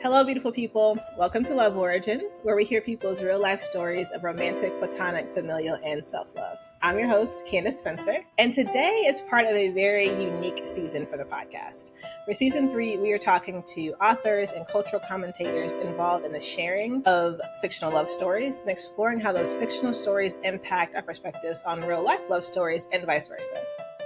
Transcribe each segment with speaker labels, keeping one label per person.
Speaker 1: Hello, beautiful people. Welcome to Love Origins, where we hear people's real life stories of romantic, platonic, familial, and self-love. I'm your host, Candace Spencer, and today is part of a very unique season for the podcast. For season 3, we are talking to authors and cultural commentators involved in the sharing of fictional love stories and exploring how those fictional stories impact our perspectives on real life love stories and vice versa.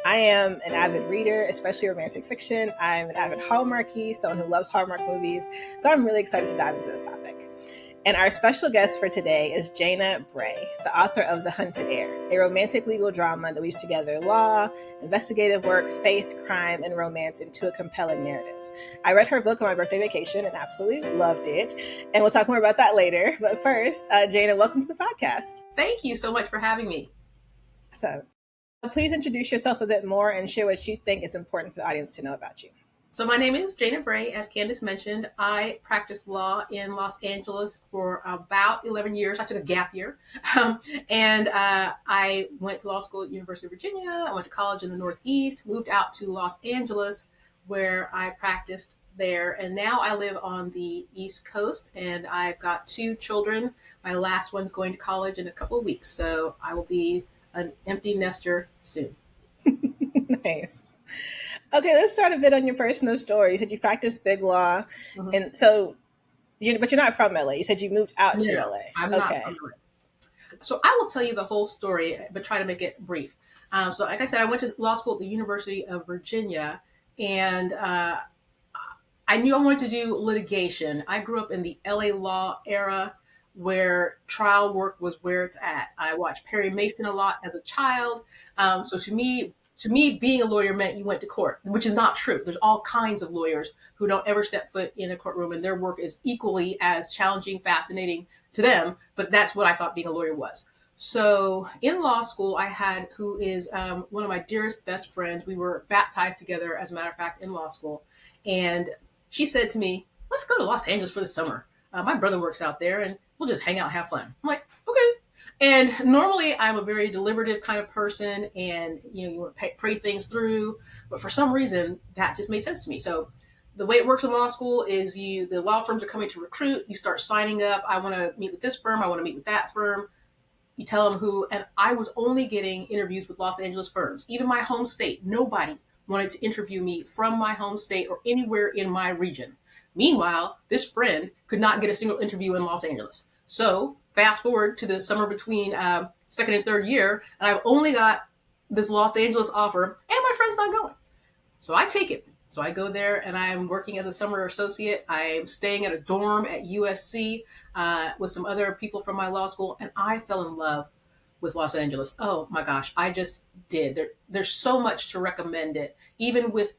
Speaker 1: I am an avid reader, especially romantic fiction. I'm an avid Hallmarkie, someone who loves Hallmark movies. So I'm really excited to dive into this topic. And our special guest for today is Jayna Breigh, the author of The Hunted Heir, a romantic legal drama that weaves together law, investigative work, faith, crime, and romance into a compelling narrative. I read her book on my birthday vacation and absolutely loved it. And we'll talk more about that later. But first, Jayna, welcome to the podcast.
Speaker 2: Thank you so much for having me.
Speaker 1: So, please introduce yourself a bit more and share what you think is important for the audience to know about you.
Speaker 2: So my name is Jayna Breigh. As Candace mentioned, I practiced law in Los Angeles for about 11 years. I took a gap year. And I went to law school at University of Virginia. I went to college in the Northeast, moved out to Los Angeles, where I practiced there. And now I live on the East Coast, and I've got 2 children. My last one's going to college in a couple of weeks. So I will be an empty nester soon.
Speaker 1: Nice. Okay, let's start a bit on your personal story. You said you practiced big law, and so, but you're not from LA. You said you moved out to LA.
Speaker 2: I'm not from LA. So I will tell you the whole story, but try to make it brief. So like I said, I went to law school at the University of Virginia, and I knew I wanted to do litigation. I grew up in the LA law era, where trial work was where it's at. I watched Perry Mason a lot as a child. So to me, being a lawyer meant you went to court, which is not true. There's all kinds of lawyers who don't ever step foot in a courtroom, and their work is equally as challenging, fascinating to them. But that's what I thought being a lawyer was. So in law school, I had, who is one of my dearest best friends. We were baptized together, as a matter of fact, in law school. And she said to me, let's go to Los Angeles for the summer. My brother works out there, and we'll just hang out and have fun. I'm like, okay. And normally I'm a very deliberative kind of person, and you want to pray things through. But for some reason, that just made sense to me. So the way it works in law school is the law firms are coming to recruit. You start signing up. I want to meet with this firm. I want to meet with that firm. You tell them who. And I was only getting interviews with Los Angeles firms. Even my home state, nobody wanted to interview me from my home state or anywhere in my region. Meanwhile, this friend could not get a single interview in Los Angeles. So fast forward to the summer between second and third year, and I've only got this Los Angeles offer, and my friend's not going. So I take it. So I go there, and I'm working as a summer associate. I'm staying at a dorm at USC with some other people from my law school, and I fell in love with Los Angeles. Oh my gosh, I just did. There's so much to recommend it, even with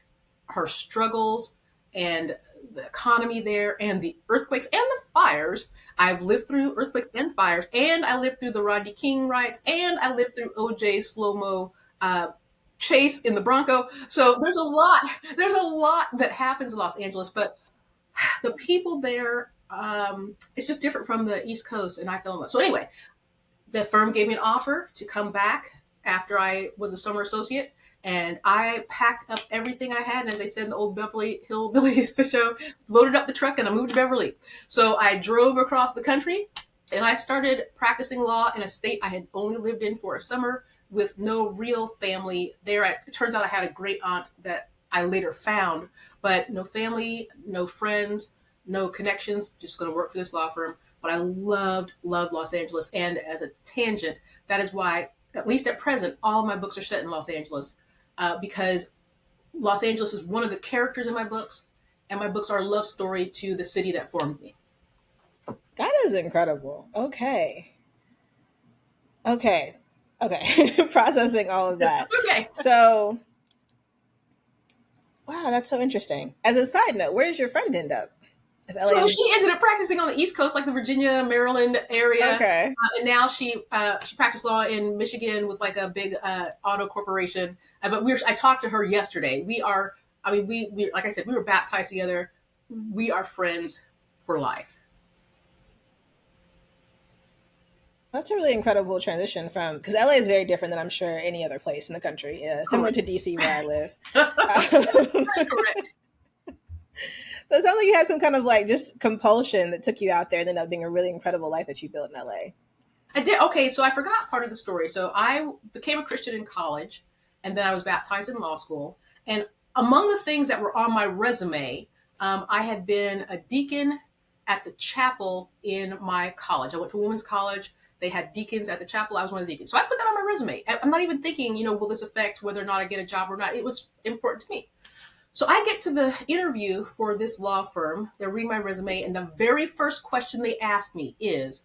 Speaker 2: her struggles and the economy there and the earthquakes and the fires. I've lived through earthquakes and fires, and I lived through the Rodney King riots, and I lived through OJ's slow-mo chase in the Bronco. So there's a lot that happens in Los Angeles, but the people there, it's just different from the East Coast, and I fell in love. So anyway, the firm gave me an offer to come back after I was a summer associate. And I packed up everything I had. And as they said in the old Beverly Hillbillies show, loaded up the truck and I moved to Beverly. So I drove across the country and I started practicing law in a state I had only lived in for a summer with no real family there. It turns out I had a great aunt that I later found, but no family, no friends, no connections, just going to work for this law firm. But I loved Los Angeles. And as a tangent, that is why, at least at present, all of my books are set in Los Angeles. Because Los Angeles is one of the characters in my books, and my books are a love story to the city that formed me.
Speaker 1: That is incredible. Okay. Processing all of that.
Speaker 2: Okay.
Speaker 1: So, wow, that's so interesting. As a side note, where does your friend end up?
Speaker 2: So she ended up practicing on the East Coast, like the Virginia, Maryland area.
Speaker 1: Okay.
Speaker 2: And now she practiced law in Michigan with like a big auto corporation. But I talked to her yesterday. We like I said, we were baptized together. We are friends for life.
Speaker 1: That's a really incredible transition because LA is very different than I'm sure any other place in the country. Similar to DC where I live.
Speaker 2: Correct.
Speaker 1: So it sounds like you had some kind of like just compulsion that took you out there and ended up being a really incredible life that you built in LA.
Speaker 2: I did. Okay, so I forgot part of the story. So I became a Christian in college, and then I was baptized in law school. And among the things that were on my resume, I had been a deacon at the chapel in my college. I went to women's college. They had deacons at the chapel. I was one of the deacons. So I put that on my resume. I'm not even thinking, will this affect whether or not I get a job or not? It was important to me. So I get to the interview for this law firm. They're reading my resume, and the very first question they ask me is,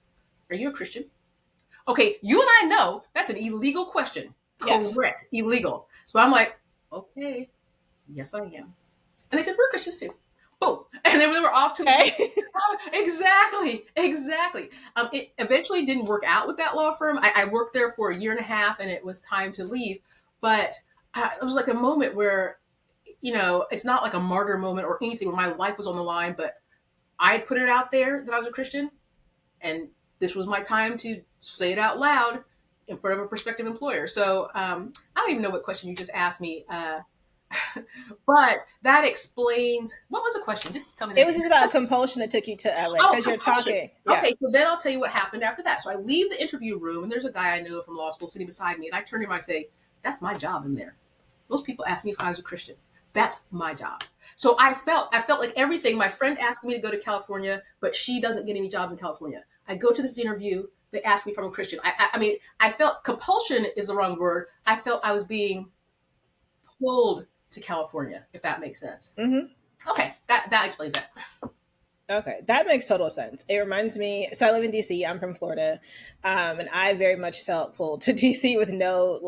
Speaker 2: "Are you a Christian?" Okay, you and I know that's an illegal question.
Speaker 1: Yes.
Speaker 2: Correct. Illegal. So I'm like, okay, yes, I am. And they said, we're Christians too. Boom. And then we were off to Exactly. It eventually didn't work out with that law firm. I worked there for a year and a half, and it was time to leave. But it was like a moment where, it's not like a martyr moment or anything where my life was on the line, but I put it out there that I was a Christian, and this was my time to say it out loud in front of a prospective employer. So I don't even know what question you just asked me, but that explains, what was the question? Just tell me that.
Speaker 1: It was just about a compulsion that took you to LA because you're talking.
Speaker 2: Yeah. Okay, so then I'll tell you what happened after that. So I leave the interview room, and there's a guy I know from law school sitting beside me, and I turn to him and I say, that's my job in there. Those people asked me if I was a Christian. That's my job. So I felt like everything. My friend asked me to go to California, but she doesn't get any jobs in California. I go to this interview. They ask me if I'm a Christian. I felt compulsion is the wrong word. I felt I was being pulled to California, if that makes sense.
Speaker 1: Mm-hmm.
Speaker 2: Okay, that explains that.
Speaker 1: Okay, that makes total sense. It reminds me, so I live in DC, I'm from Florida, and I very much felt pulled to DC with no,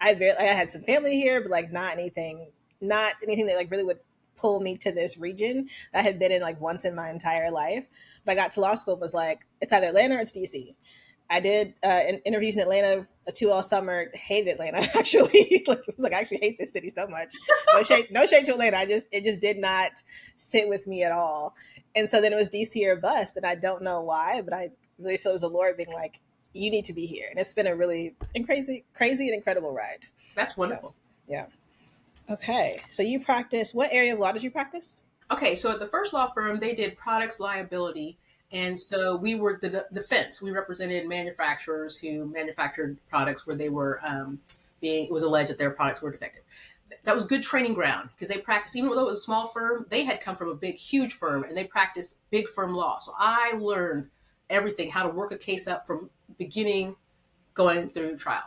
Speaker 1: I had some family here, but not anything that really would pull me to this region that I had been in once in my entire life. But I got to law school and was like, it's either Atlanta or it's DC. I did interviews in Atlanta 2 all summer. Hated Atlanta actually. It was I actually hate this city so much. No shade to Atlanta. It just did not sit with me at all. And so then it was DC or bust, and I don't know why, but I really feel it was the Lord being like, you need to be here. And it's been a really crazy and incredible ride.
Speaker 2: That's wonderful.
Speaker 1: So, yeah. Okay. So you practice, what area of law did you practice?
Speaker 2: Okay. So at the first law firm, they did products liability. And so we were the defense. We represented manufacturers who manufactured products where they were it was alleged that their products were defective. That was good training ground because they practiced, even though it was a small firm, they had come from a big, huge firm, and they practiced big firm law. So I learned everything, how to work a case up from beginning going through trial.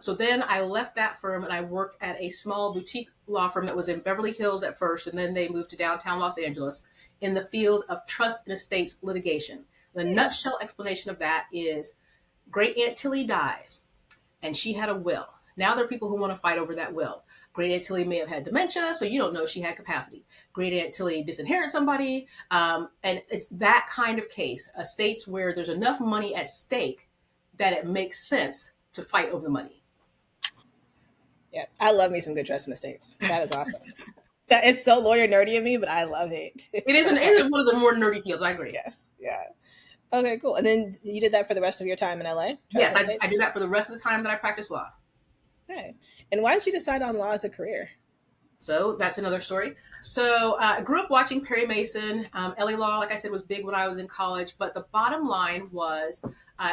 Speaker 2: So then I left that firm and I worked at a small boutique law firm that was in Beverly Hills at first, and then they moved to downtown Los Angeles in the field of trust and estates litigation. The nutshell explanation of that is Great Aunt Tilly dies and she had a will. Now there are people who want to fight over that will. Great Aunt Tilly may have had dementia, so you don't know she had capacity. Great Aunt Tilly disinherited somebody, and it's that kind of case, estates where there's enough money at stake that it makes sense to fight over the money.
Speaker 1: Yeah, I love me some good trust in estates. That is awesome. That is so lawyer nerdy of me, but I love it.
Speaker 2: It is one of the more nerdy fields. I agree.
Speaker 1: Yes. Yeah. Okay, cool. And then you did that for the rest of your time in LA?
Speaker 2: Yes, I did that for the rest of the time that I practiced law.
Speaker 1: Okay. And why did you decide on law as a career?
Speaker 2: So that's another story. So I grew up watching Perry Mason. LA law, like I said, was big when I was in college. But the bottom line was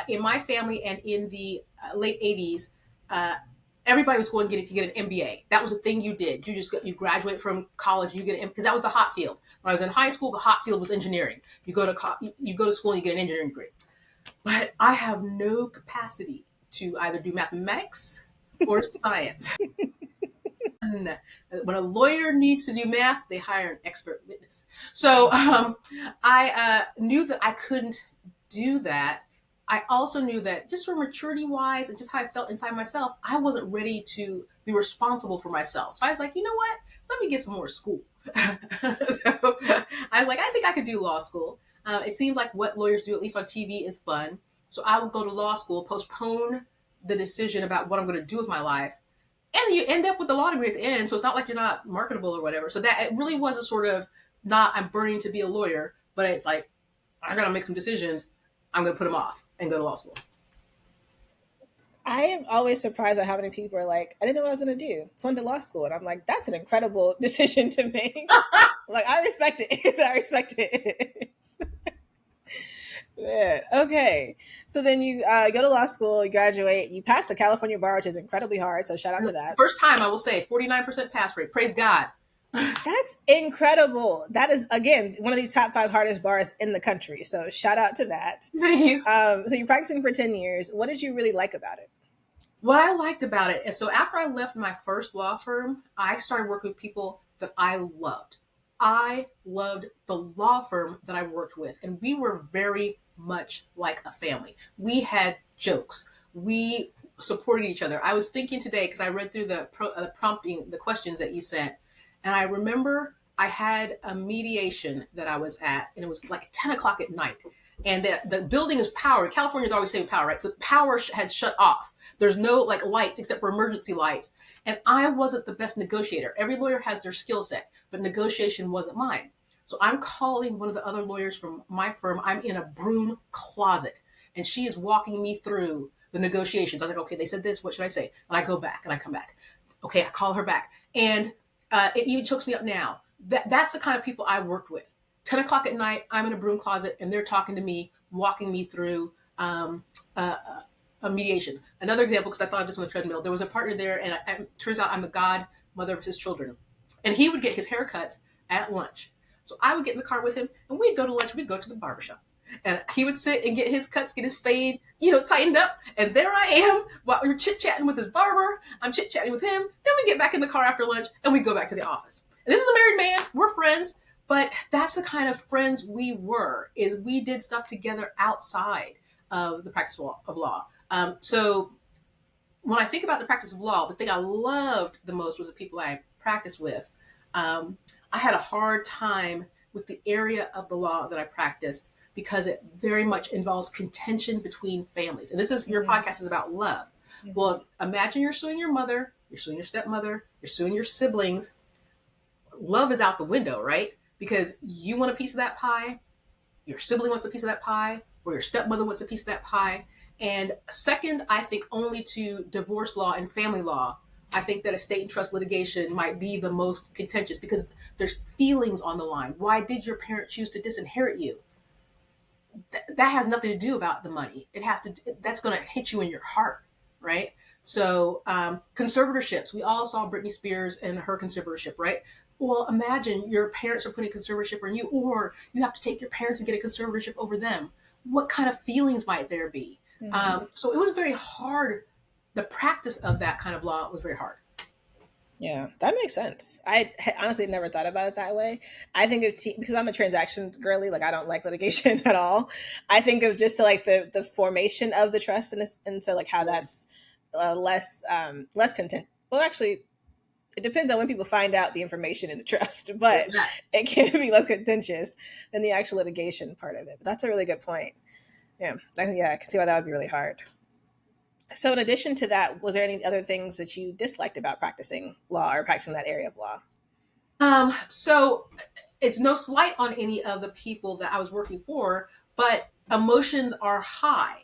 Speaker 2: in my family and in the late 80s, everybody was going to get an MBA. That was a thing you did. You graduate from college, you get an because that was the hot field. When I was in high school, the hot field was engineering. You go to school, and you get an engineering degree. But I have no capacity to either do mathematics or science. When a lawyer needs to do math, they hire an expert witness. So I knew that I couldn't do that. I also knew that just for maturity wise and just how I felt inside myself, I wasn't ready to be responsible for myself. So I was like, you know what? Let me get some more school. So I was like, I think I could do law school. It seems like what lawyers do, at least on TV, is fun. So I would go to law school, postpone the decision about what I'm going to do with my life. And you end up with a law degree at the end. So it's not like you're not marketable or whatever. So that it really was a sort of not I'm burning to be a lawyer, but it's like, I got to make some decisions. I'm going to put them off and go to law school.
Speaker 1: I am always surprised by how many people are like, I didn't know what I was going to do. So I went to law school. And I'm like, that's an incredible decision to make. Like, I respect it. I respect it. Yeah. Okay. So then you go to law school, you graduate, you pass the California bar, which is incredibly hard. So shout out to that.
Speaker 2: First time, I will say, 49% pass rate. Praise God.
Speaker 1: That's incredible. That is, again, one of the top 5 hardest bars in the country. So shout out to that.
Speaker 2: Thank you.
Speaker 1: So you're practicing for 10 years. What did you really like about it?
Speaker 2: What I liked about it is, so after I left my first law firm, I started working with people that I loved. I loved the law firm that I worked with, and we were very much like a family. We had jokes. We supported each other. I was thinking today, because I read through the prompting, the questions that you sent, and I remember I had a mediation that I was at, and it was like 10 o'clock at night. And the building is powered. California's always saving power, right? So the power had shut off. There's no like lights except for emergency lights. And I wasn't the best negotiator. Every lawyer has their skill set, but negotiation wasn't mine. So I'm calling one of the other lawyers from my firm. I'm in a broom closet, and she is walking me through the negotiations. I was like, okay, they said this. What should I say? And I go back and I come back. Okay, I call her back. And it even chokes me up now. That's the kind of people I worked with. 10 o'clock at night, I'm in a broom closet, and they're talking to me, walking me through a mediation. Another example, because I thought of this on the treadmill, there was a partner there, and it turns out I'm the godmother of his children. And he would get his haircuts at lunch. So I would get in the car with him, and we'd go to lunch. We'd go to the barbershop. And he would sit and get his cuts, get his fade, tightened up. And there I am, while we were chit-chatting with his barber. I'm chit-chatting with him. Then we get back in the car after lunch, and we go back to the office. And this is a married man. We're friends. But that's the kind of friends we were, is we did stuff together outside of the practice of law. So when I think about the practice of law, the thing I loved the most was the people I practiced with. I had a hard time with the area of the law that I practiced because it very much involves contention between families. And this is, your podcast is about love. Mm-hmm. Well, imagine you're suing your mother, you're suing your stepmother, you're suing your siblings. Love is out the window, right? Because you want a piece of that pie, your sibling wants a piece of that pie, or your stepmother wants a piece of that pie. And second, I think only to divorce law and family law, I think that estate and trust litigation might be the most contentious because there's feelings on the line. Why did your parent choose to disinherit you? That has nothing to do about the money. That's going to hit you in your heart, right? So conservatorships, we all saw Britney Spears and her conservatorship, right? Well, imagine your parents are putting a conservatorship on you, or you have to take your parents and get a conservatorship over them. What kind of feelings might there be? Mm-hmm. So it was very hard. The practice of that kind of law was very hard.
Speaker 1: Yeah, that makes sense. I honestly never thought about it that way. I think of because I'm a transactions girly, like I don't like litigation at all. I think of just like the formation of the trust and so like how that's less content. Well, actually, it depends on when people find out the information in the trust, but it can be less contentious than the actual litigation part of it. But that's a really good point. Yeah, I can see why that would be really hard. So in addition to that, was there any other things that you disliked about practicing law or practicing that area of law?
Speaker 2: So it's no slight on any of the people that I was working for, but emotions are high.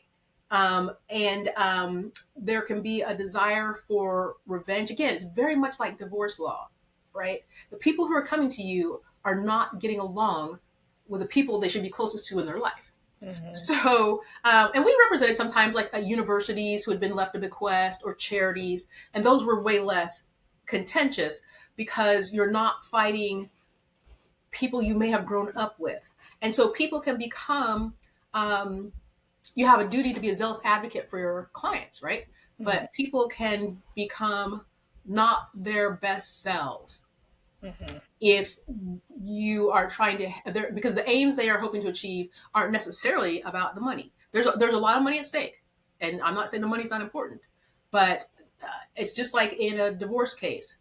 Speaker 2: And there can be a desire for revenge. Again, it's very much like divorce law, right? The people who are coming to you are not getting along with the people they should be closest to in their life. Mm-hmm. So, and we represented sometimes like universities who had been left a bequest or charities, and those were way less contentious because you're not fighting people you may have grown up with. And so people can become, you have a duty to be a zealous advocate for your clients, right? Mm-hmm. But people can become not their best selves. Mm-hmm. If you are trying to, because the aims they are hoping to achieve aren't necessarily about the money. There's a lot of money at stake, and I'm not saying the money's not important, but it's just like in a divorce case.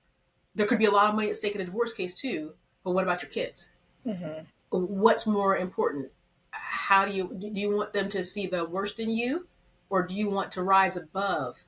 Speaker 2: There could be a lot of money at stake in a divorce case too, but what about your kids? Mm-hmm. What's more important? How do you want them to see the worst in you, or do you want to rise above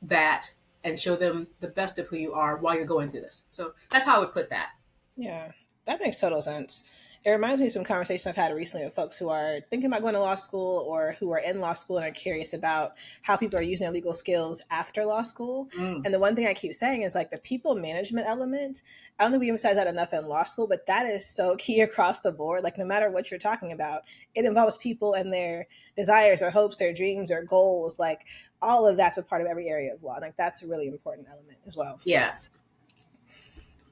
Speaker 2: that and show them the best of who you are while you're going through this? So that's how I would put that.
Speaker 1: Yeah, that makes total sense. It reminds me of some conversations I've had recently with folks who are thinking about going to law school or who are in law school and are curious about how people are using their legal skills after law school.
Speaker 2: Mm.
Speaker 1: And the one thing I keep saying is like the people management element. I don't think we emphasize that enough in law school, but that is so key across the board. Like no matter what you're talking about, it involves people and their desires or hopes, their dreams or goals. Like all of that's a part of every area of law. Like that's a really important element as well.
Speaker 2: Yes.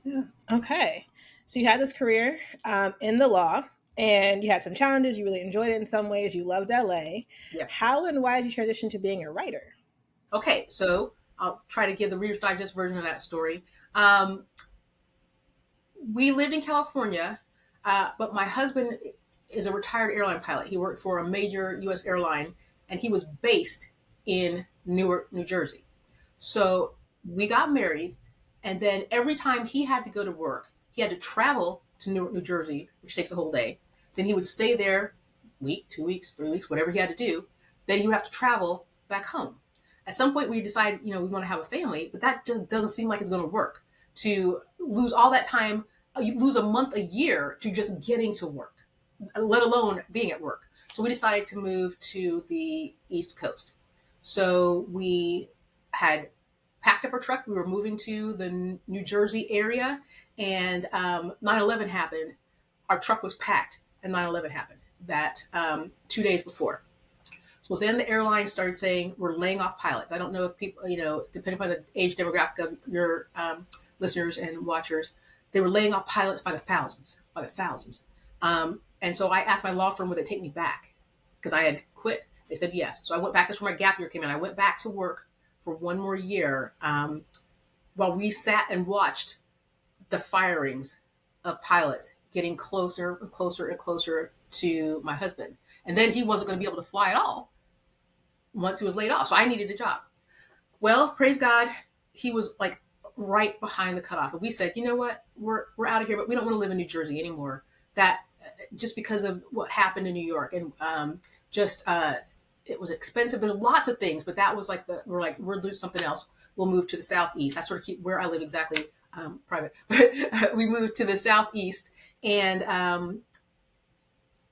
Speaker 1: Yeah. Okay. So you had this career in the law and you had some challenges. You really enjoyed it in some ways. You loved LA.
Speaker 2: Yeah.
Speaker 1: How and why did you transition to being a writer?
Speaker 2: Okay, so I'll try to give the Reader's Digest version of that story. We lived in California, but my husband is a retired airline pilot. He worked for a major U.S. airline, and he was based in Newark, New Jersey. So we got married, and then every time he had to go to work, he had to travel to Newark, New Jersey, which takes a whole day. Then he would stay there a week, 2 weeks, 3 weeks, whatever he had to do. Then he would have to travel back home. At some point, we decided, we want to have a family, but that just doesn't seem like it's going to work. To lose all that time, you lose a month, a year to just getting to work, let alone being at work. So we decided to move to the East Coast. So we had packed up our truck. We were moving to the New Jersey area, and 9/11 happened. Our truck was packed, and 9/11 happened that 2 days before. So then the airline started saying, we're laying off pilots. I don't know if people, depending upon the age demographic of your listeners and watchers, they were laying off pilots by the thousands. And so I asked my law firm, would they take me back? Because I had quit. They said yes. So I went back. That's where my gap year came in. I went back to work for one more year while we sat and watched the firings of pilots getting closer and closer and closer to my husband. And then he wasn't going to be able to fly at all once he was laid off. So I needed a job. Well, praise God, he was like right behind the cutoff. And we said, you know what, we're out of here, but we don't want to live in New Jersey anymore. That just because of what happened in New York and it was expensive. There's lots of things, but that was like we're doing something else. We'll move to the Southeast. I sort of keep where I live exactly private. But we moved to the Southeast, and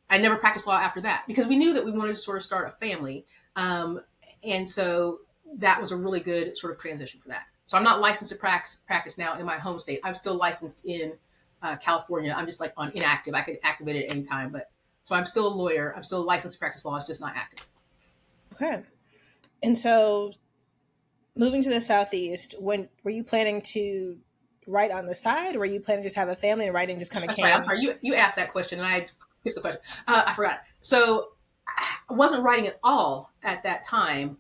Speaker 2: I never practiced law after that because we knew that we wanted to sort of start a family. And so that was a really good sort of transition for that. So I'm not licensed to practice now in my home state. I'm still licensed in California. I'm just like on inactive. I could activate it at any time, but so I'm still a lawyer. I'm still licensed to practice law. It's just not active.
Speaker 1: Okay. And so moving to the Southeast, when were you planning to write on the side? Or were you planning to just have a family and writing just kind of
Speaker 2: That's
Speaker 1: came?
Speaker 2: right. I'm sorry. You asked that question and I skipped the question. I forgot. So I wasn't writing at all at that time.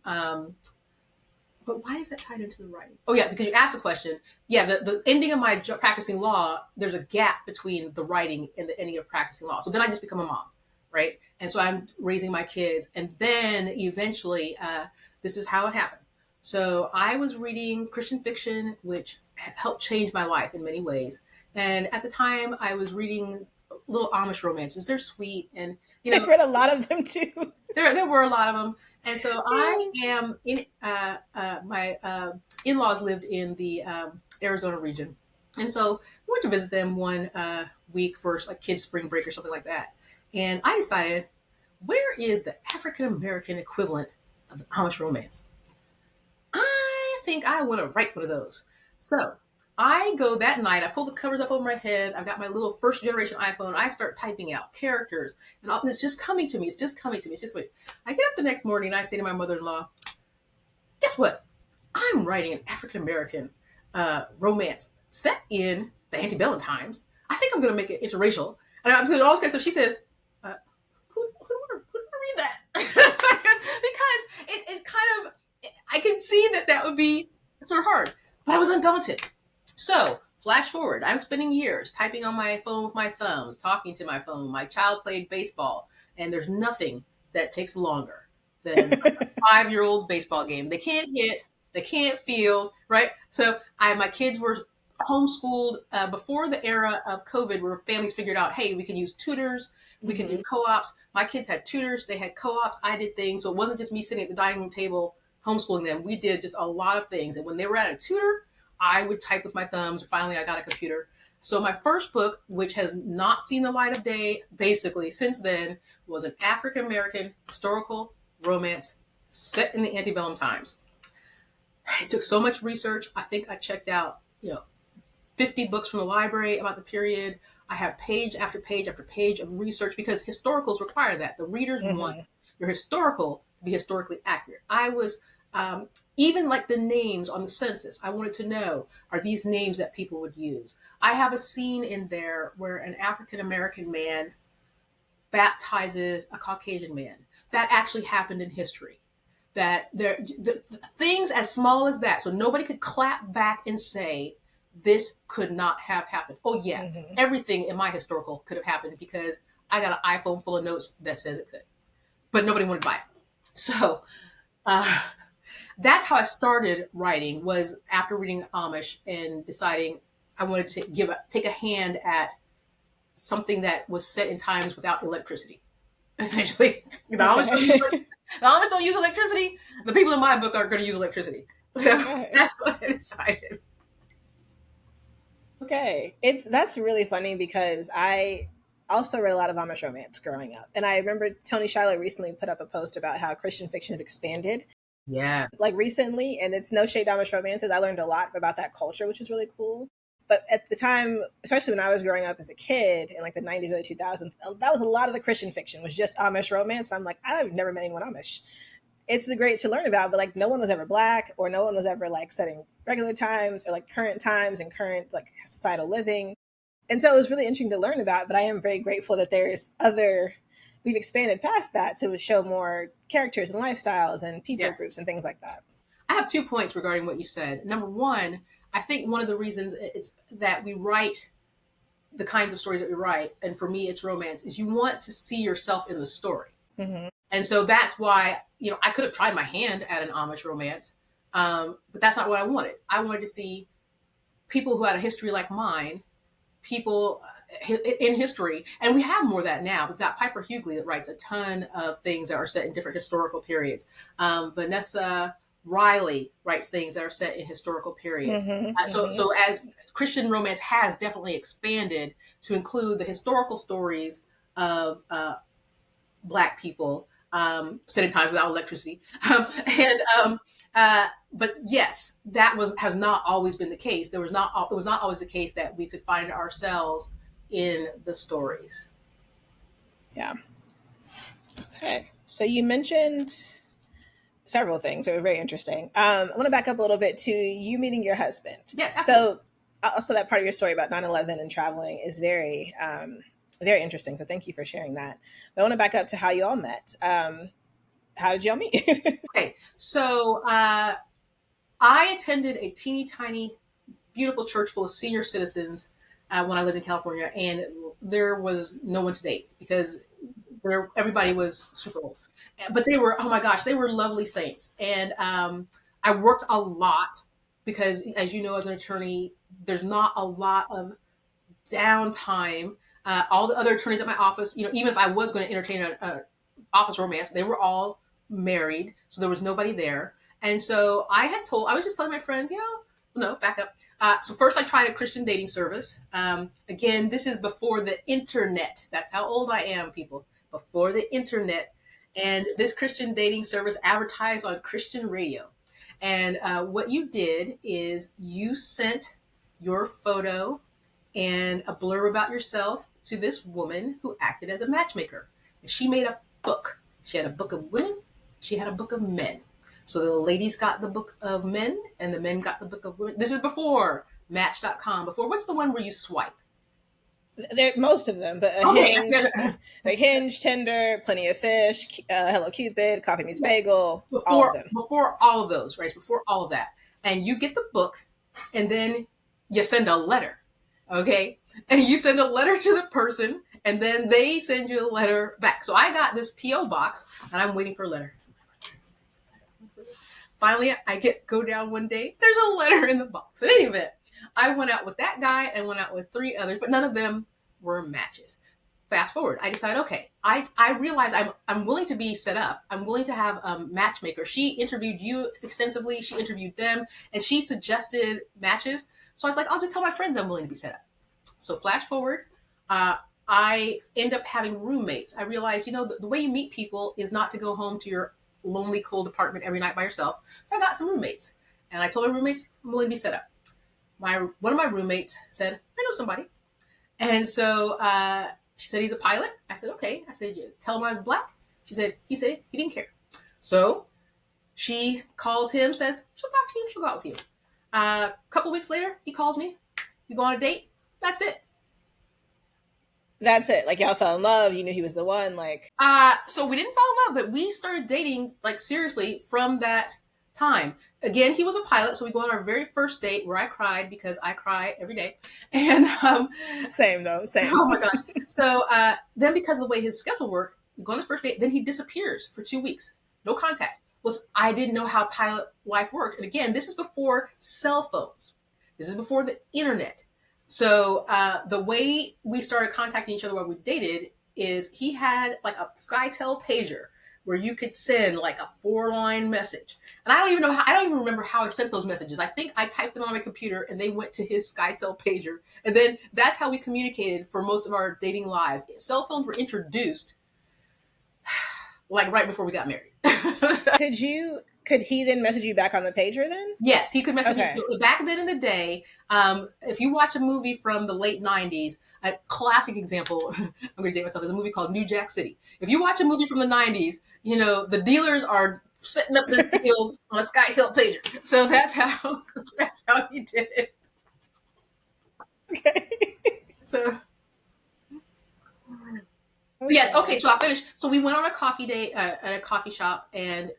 Speaker 2: But why is that tied into the writing? Oh yeah, because you asked the question. Yeah, the ending of my practicing law, there's a gap between the writing and the ending of practicing law. So then I just become a mom, right? And so I'm raising my kids. And then eventually, this is how it happened. So I was reading Christian fiction, which helped change my life in many ways. And at the time, I was reading little Amish romances. They're sweet. And,
Speaker 1: I've read a lot of them too.
Speaker 2: There were a lot of them. And so I am in, my in-laws lived in the Arizona region. And so we went to visit them one week for like kids' spring break or something like that. And I decided, where is the African-American equivalent of the Amish romance? I think I want to write one of those. So I go that night, I pull the covers up over my head. I've got my little first generation iPhone. I start typing out characters and it's just coming to me. It's just coming to me. It's just wait. I get up the next morning and I say to my mother-in-law, guess what? I'm writing an African-American romance set in the antebellum times. I think I'm going to make it interracial. And I'm saying all this kind of stuff. She says, who would read that? because it kind of, I can see that would be sort of hard, but I was undaunted. So, flash forward, I'm spending years typing on my phone with my thumbs, talking to my phone. My child played baseball, and there's nothing that takes longer than a 5-year-old's baseball game. They can't hit, they can't field, right? So, my kids were homeschooled before the era of COVID, where families figured out, hey, we can use tutors, we can do co-ops. My kids had tutors, they had co-ops, I did things. So, it wasn't just me sitting at the dining room table homeschooling them. We did just a lot of things. And when they were at a tutor, I would type with my thumbs. Finally, I got a computer. So my first book, which has not seen the light of day basically since then, was an African American historical romance set in the antebellum times. It took so much research. I think I checked out, 50 books from the library about the period. I have page after page after page of research because historicals require that. The readers want your historical to be historically accurate. I was even like the names on the census. I wanted to know, are these names that people would use? I have a scene in there where an African American man baptizes a Caucasian man. That actually happened in history. That the things as small as that, so nobody could clap back and say this could not have happened. Oh yeah, everything in my historical could have happened because I got an iPhone full of notes that says it could, but nobody wanted to buy it. So that's how I started writing, was after reading Amish and deciding I wanted to take a hand at something that was set in times without electricity. Essentially, the Amish don't use electricity. The people in my book are going to use electricity. So that's what I decided.
Speaker 1: Okay, that's really funny because I also read a lot of Amish romance growing up, and I remember Tony Shiloh recently put up a post about how Christian fiction has expanded.
Speaker 2: Yeah,
Speaker 1: like recently, and it's no shade Amish romances. I learned a lot about that culture, which was really cool. But at the time, especially when I was growing up as a kid in like the 90s, early 2000s, that was a lot of the Christian fiction was just Amish romance. I'm like, I've never met anyone Amish. It's great to learn about, but like no one was ever Black, or no one was ever like setting regular times or like current times and current like societal living. And so it was really interesting to learn about, but I am very grateful that we've expanded past that to show more characters and lifestyles and people groups and things like that.
Speaker 2: I have 2 points regarding what you said. Number one, I think one of the reasons it's that we write the kinds of stories that we write, and for me it's romance, is you want to see yourself in the story. And so that's why, I could have tried my hand at an Amish romance, but that's not what I wanted. I wanted to see people who had a history like mine, people in history, and we have more of that now. We've got Piper Hughley that writes a ton of things that are set in different historical periods. Vanessa Riley writes things that are set in historical periods. So as Christian romance has definitely expanded to include the historical stories of Black people set in times without electricity, but yes, that has not always been the case. It was not always the case that we could find ourselves in the stories.
Speaker 1: Yeah. Okay. So you mentioned several things that were very interesting. I want to back up a little bit to you meeting your husband.
Speaker 2: Yes. Absolutely.
Speaker 1: So also that part of your story about 9/11 and traveling is very, very interesting. So thank you for sharing that. But I want to back up to how you all met. How did y'all meet?
Speaker 2: Okay. So I attended a teeny tiny, beautiful church full of senior citizens when I lived in California, and there was no one to date because everybody was super old. But they were, oh my gosh, they were lovely saints. And I worked a lot because, as you know, as an attorney, there's not a lot of downtime. All the other attorneys at my office, even if I was going to entertain an office romance, they were all married, so there was nobody there. And so I was just telling my friends, no, back up. So first I tried a Christian dating service. Again, this is before the internet. That's how old I am, people. Before the internet. And this Christian dating service advertised on Christian radio. And what you did is you sent your photo and a blurb about yourself to this woman who acted as a matchmaker. And she made a book. She had a book of women. She had a book of men. So the ladies got the book of men and the men got the book of women. This is before Match.com. Before, what's the one where you swipe?
Speaker 1: Most of them, but Hinge, Tinder, Plenty of Fish, Hello Cupid, Coffee Meets Bagel, all of them.
Speaker 2: Before all of those, right? Before all of that. And you get the book and then you send a letter, okay? And you send a letter to the person and then they send you a letter back. So I got this P.O. box and I'm waiting for a letter. Finally, I go down one day, there's a letter in the box. In any event, I went out with that guy and went out with 3 others, but none of them were matches. Fast forward, I decided, okay, I realize I'm willing to be set up. I'm willing to have a matchmaker. She interviewed you extensively. She interviewed them, and she suggested matches. So I was like, I'll just tell my friends I'm willing to be set up. So flash forward, uh, I end up having roommates. I realized, the way you meet people is not to go home to your lonely, cold apartment every night by yourself. So I got some roommates, and I told my roommates I'm willing to be set up. One of my roommates said, "I know somebody," and so she said he's a pilot. I said, "Okay." I said, "Tell him I was black." He said he didn't care. So she calls him, says she'll talk to you, she'll go out with you. A couple weeks later, he calls me. We go on a date. That's it.
Speaker 1: That's it. Like y'all fell in love. You knew he was the one. Like,
Speaker 2: So we didn't fall in love, but we started dating like seriously from that time. Again, he was a pilot, so we go on our very first date where I cried because I cry every day. And
Speaker 1: same though, same.
Speaker 2: oh my gosh. So then because of the way his schedule worked, we go on this first date, then he disappears for 2 weeks. No contact. I didn't know how pilot life worked. And again, this is before cell phones. This is before the internet. So the way we started contacting each other while we dated is he had like a SkyTel pager where you could send like a 4-line message. And I don't even remember how I sent those messages. I think I typed them on my computer and they went to his SkyTel pager. And then that's how we communicated for most of our dating lives. Cell phones were introduced like right before we got married.
Speaker 1: Could he then message you back on the pager then?
Speaker 2: Yes, he could message me.
Speaker 1: Okay.
Speaker 2: So back then in the day, if you watch a movie from the late 90s, a classic example, I'm going to date myself, is a movie called New Jack City. If you watch a movie from the 90s, the dealers are setting up their deals on a SkyTel pager. So that's how he did it.
Speaker 1: Okay.
Speaker 2: So yes, okay. So I'll finish. So we went on a coffee date at a coffee shop, and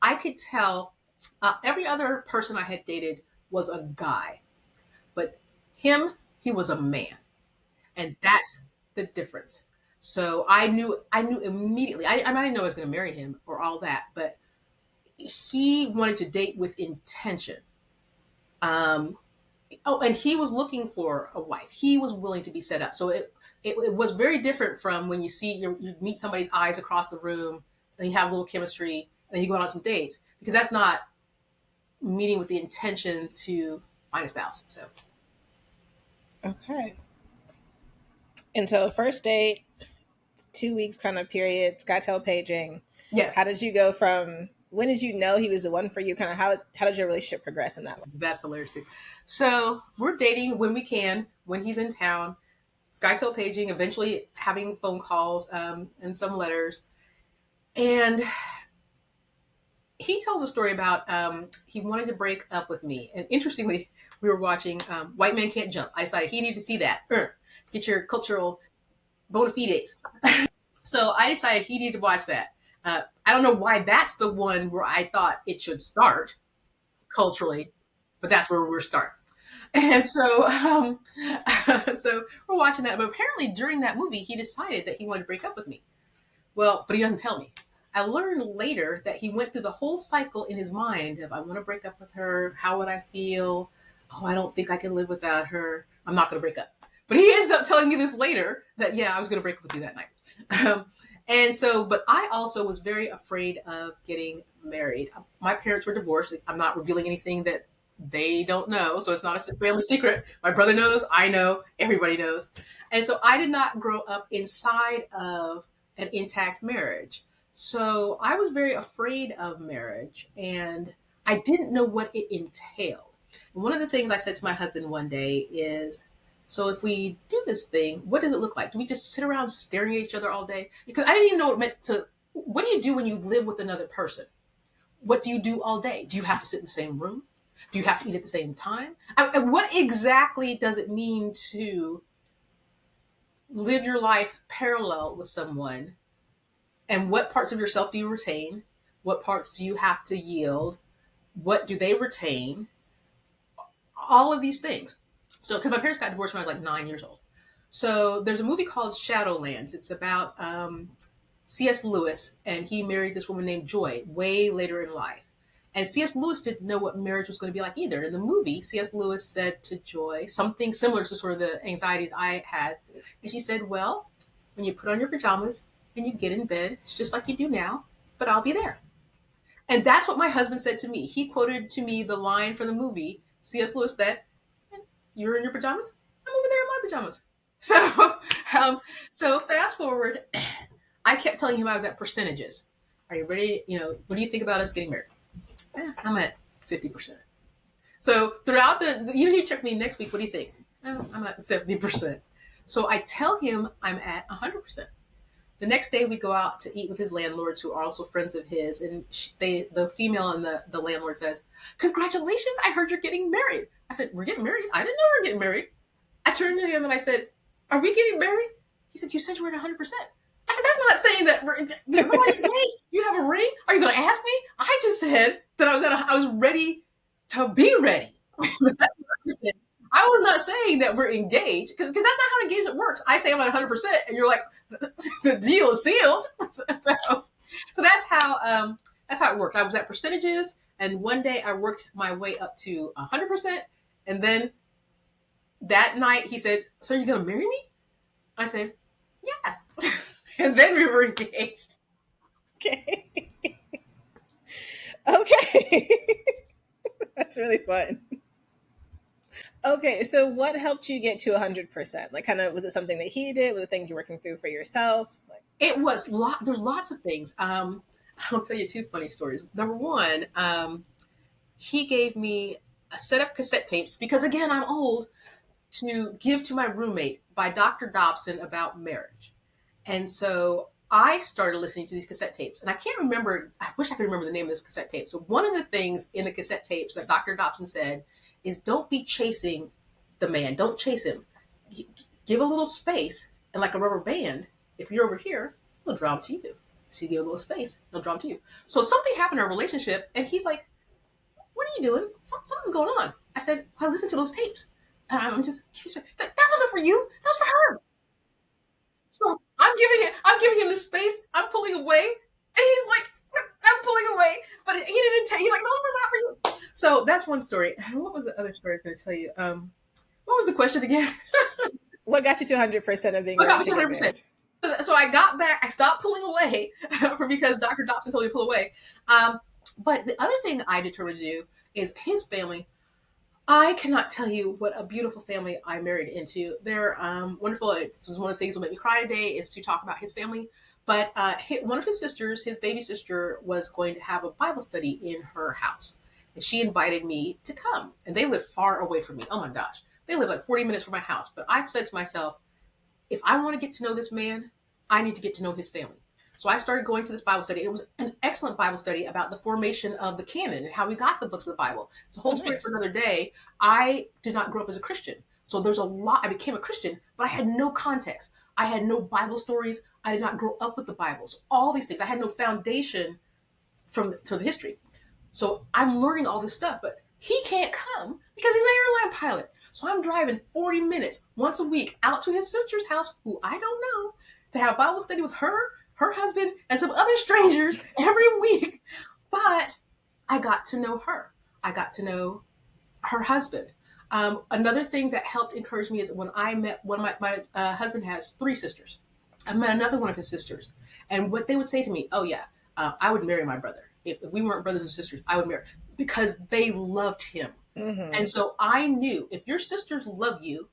Speaker 2: I could tell every other person I had dated was a guy, but he was a man, and that's the difference. So I knew immediately. I didn't know I was going to marry him or all that, but he wanted to date with intention. Um, and he was looking for a wife. He was willing to be set up. So it was very different from when you meet somebody's eyes across the room and you have a little chemistry and you go on some dates, because that's not meeting with the intention to find a spouse. So
Speaker 1: Okay. And so first date, 2 weeks kind of period, SkyTel paging.
Speaker 2: yes,
Speaker 1: How did you go from when did you know he was the one for you? Kind of how did your relationship progress in that way?
Speaker 2: that's hilarious too. So we're dating when we can, when he's in town. SkyTel paging, eventually having phone calls and some letters. And he tells a story about he wanted to break up with me. And interestingly, we were watching White Man Can't Jump. I decided he needed to see that. Get your cultural bona fides. So I decided he needed to watch that. I don't know why that's the one where I thought it should start culturally, but that's where we're starting. And so, so we're watching that. But apparently, during that movie, he decided that he wanted to break up with me. Well, but he doesn't tell me. I learned later that he went through the whole cycle in his mind of, I want to break up with her. How would I feel? Oh, I don't think I can live without her. I'm not going to break up. But he ends up telling me this later that, yeah, I was going to break up with you that night. And so, but I also was very afraid of getting married. My parents were divorced. I'm not revealing anything that they don't know. So it's not a family secret. My brother knows, I know, everybody knows. And so I did not grow up inside of an intact marriage. So I was very afraid of marriage, and I didn't know what it entailed. And one of the things I said to my husband one day is, so if we do this thing, what does it look like? Do we just sit around staring at each other all day? Because I didn't even know what it meant to, what do you do when you live with another person? What do you do all day? Do you have to sit in the same room? Do you have to eat at the same time? And what exactly does it mean to live your life parallel with someone? And what parts of yourself do you retain? What parts do you have to yield? What do they retain? All of these things. So, because my parents got divorced when I was like 9 years old. So there's a movie called Shadowlands. It's about C.S. Lewis, and he married this woman named Joy way later in life. And C.S. Lewis didn't know what marriage was going to be like either. In the movie, C.S. Lewis said to Joy something similar to sort of the anxieties I had. And she said, well, when you put on your pajamas and you get in bed, it's just like you do now, but I'll be there. And that's what my husband said to me. He quoted to me the line from the movie, C.S. Lewis, that, you're in your pajamas, I'm over there in my pajamas. So, so fast forward, I kept telling him I was at percentages. Are you ready? What do you think about us getting married? I'm at 50%. So throughout he checked me next week. What do you think? I'm at 70%. So I tell him I'm at 100%. The next day we go out to eat with his landlords, who are also friends of his, and the female and the landlord says, "Congratulations! I heard you're getting married." I said, "We're getting married? I didn't know we were getting married." I turned to him and I said, "Are we getting married?" He said, "You said you were at 100%." I said, "That's not saying that we're engaged. You have a ring? Are you going to ask me?" I just said that I was ready to be ready. I was not saying that we're engaged, because that's not how engagement works. I say I'm at 100%, and you're like, the deal is sealed. So that's how it worked. I was at percentages, and one day I worked my way up to 100%, and then that night he said, "So you're gonna marry me?" I said, "Yes," and then we were engaged.
Speaker 1: Okay. Okay. That's really fun. Okay, so what helped you get to 100%? Like, kind of, was it something that he did? Was it things you're working through for yourself? Like,
Speaker 2: It was there's lots of things. I'll tell you two funny stories. Number one, he gave me a set of cassette tapes, because again, I'm old, to give to my roommate by Dr. Dobson about marriage. And so I started listening to these cassette tapes, and I can't remember, I wish I could remember the name of this cassette tape. So one of the things in the cassette tapes that Dr. Dobson said is, don't be chasing the man. Don't chase him. Give a little space, and like a rubber band, if you're over here, he'll draw him to you. So you give a little space, he'll draw him to you. So something happened in our relationship, and he's like, "What are you doing? Something's going on." I said, "I listened to those tapes." And I'm just, that wasn't for you. That was for her. So I'm giving him the space. I'm pulling away, and he's like, "I'm pulling away," but he didn't take. He's like, "No, we're not for you." So that's one story. What was the other story I was going to tell you? What was the question again?
Speaker 1: what got you to 100% of being
Speaker 2: What
Speaker 1: ready
Speaker 2: got me
Speaker 1: to
Speaker 2: to
Speaker 1: get
Speaker 2: 100%?
Speaker 1: married?
Speaker 2: So I got back. I stopped pulling away because Dr. Dobson told me to pull away. But the other thing I determined to do is his family. I cannot tell you what a beautiful family I married into. They're wonderful. This was one of the things that made me cry today, is to talk about his family. But one of his sisters, his baby sister, was going to have a Bible study in her house. And she invited me to come. And they live far away from me. Oh my gosh. They live like 40 minutes from my house. But I said to myself, if I want to get to know this man, I need to get to know his family. So I started going to this Bible study. It was an excellent Bible study about the formation of the canon and how we got the books of the Bible. It's a whole story for another day. I did not grow up as a Christian. So there's a lot. I became a Christian, but I had no context. I had no Bible stories. I did not grow up with the Bible. So all these things. I had no foundation for the history. So I'm learning all this stuff, but he can't come because he's an airline pilot. So I'm driving 40 minutes once a week out to his sister's house, who I don't know, to have Bible study with her husband, and some other strangers every week. But I got to know her. I got to know her husband. Another thing that helped encourage me is when I met one of my husband has 3 sisters. I met another one of his sisters. And what they would say to me, "Oh yeah, I would marry my brother. If we weren't brothers and sisters, I would marry," because they loved him.
Speaker 1: Mm-hmm.
Speaker 2: And so I knew, if your sisters love you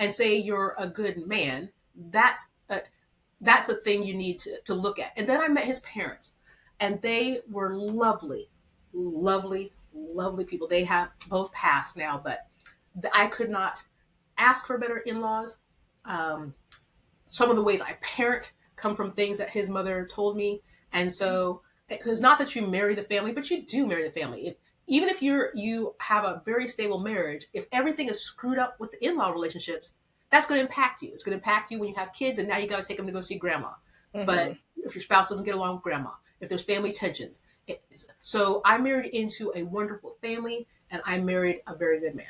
Speaker 2: and say you're a good man, that's a thing you need to look at. And then I met his parents, and they were lovely, lovely, lovely people. They have both passed now, but I could not ask for better in-laws. Some of the ways I parent come from things that his mother told me. And so it's not that you marry the family, but you do marry the family. Even if you have a very stable marriage, if everything is screwed up with the in-law relationships, that's going to impact you. It's going to impact you when you have kids, and now you got to take them to go see grandma. Mm-hmm. But if your spouse doesn't get along with grandma, if there's family tensions. So I married into a wonderful family, and I married a very good man.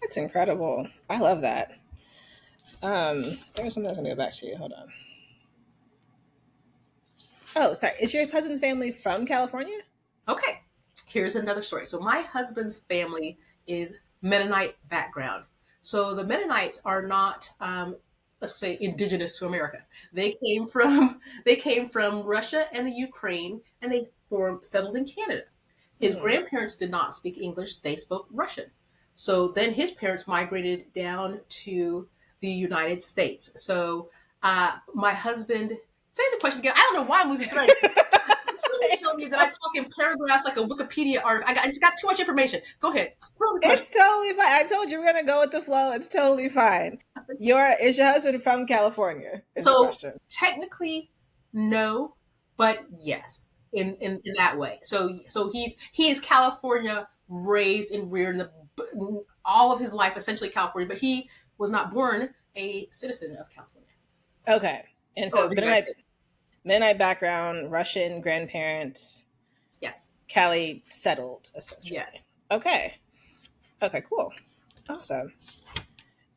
Speaker 1: That's incredible. I love that. There was something I was going to go back to. Hold on. Oh, sorry. Is your husband's family from California?
Speaker 2: Okay. Here's another story. So my husband's family is Mennonite background. So the Mennonites are not, let's say, indigenous to America. They came from Russia and the Ukraine, and they settled in Canada. His grandparents did not speak English; they spoke Russian. So then his parents migrated down to the United States. So my husband, say the question again. I don't know why I'm losing thread. You tell me that I talk in paragraphs like a Wikipedia article. I just got too much information. Go ahead.
Speaker 1: It's totally fine. I told you we're gonna go with the flow. It's totally fine. Is your husband from California? Is the question.
Speaker 2: Technically, no, but yes, in that way. So he is California raised and reared in all of his life, essentially California, but he was not born a citizen of California.
Speaker 1: Okay, and so Mennonite background, Russian grandparents.
Speaker 2: Yes.
Speaker 1: Cali settled, essentially.
Speaker 2: Yes.
Speaker 1: Okay, cool. Awesome.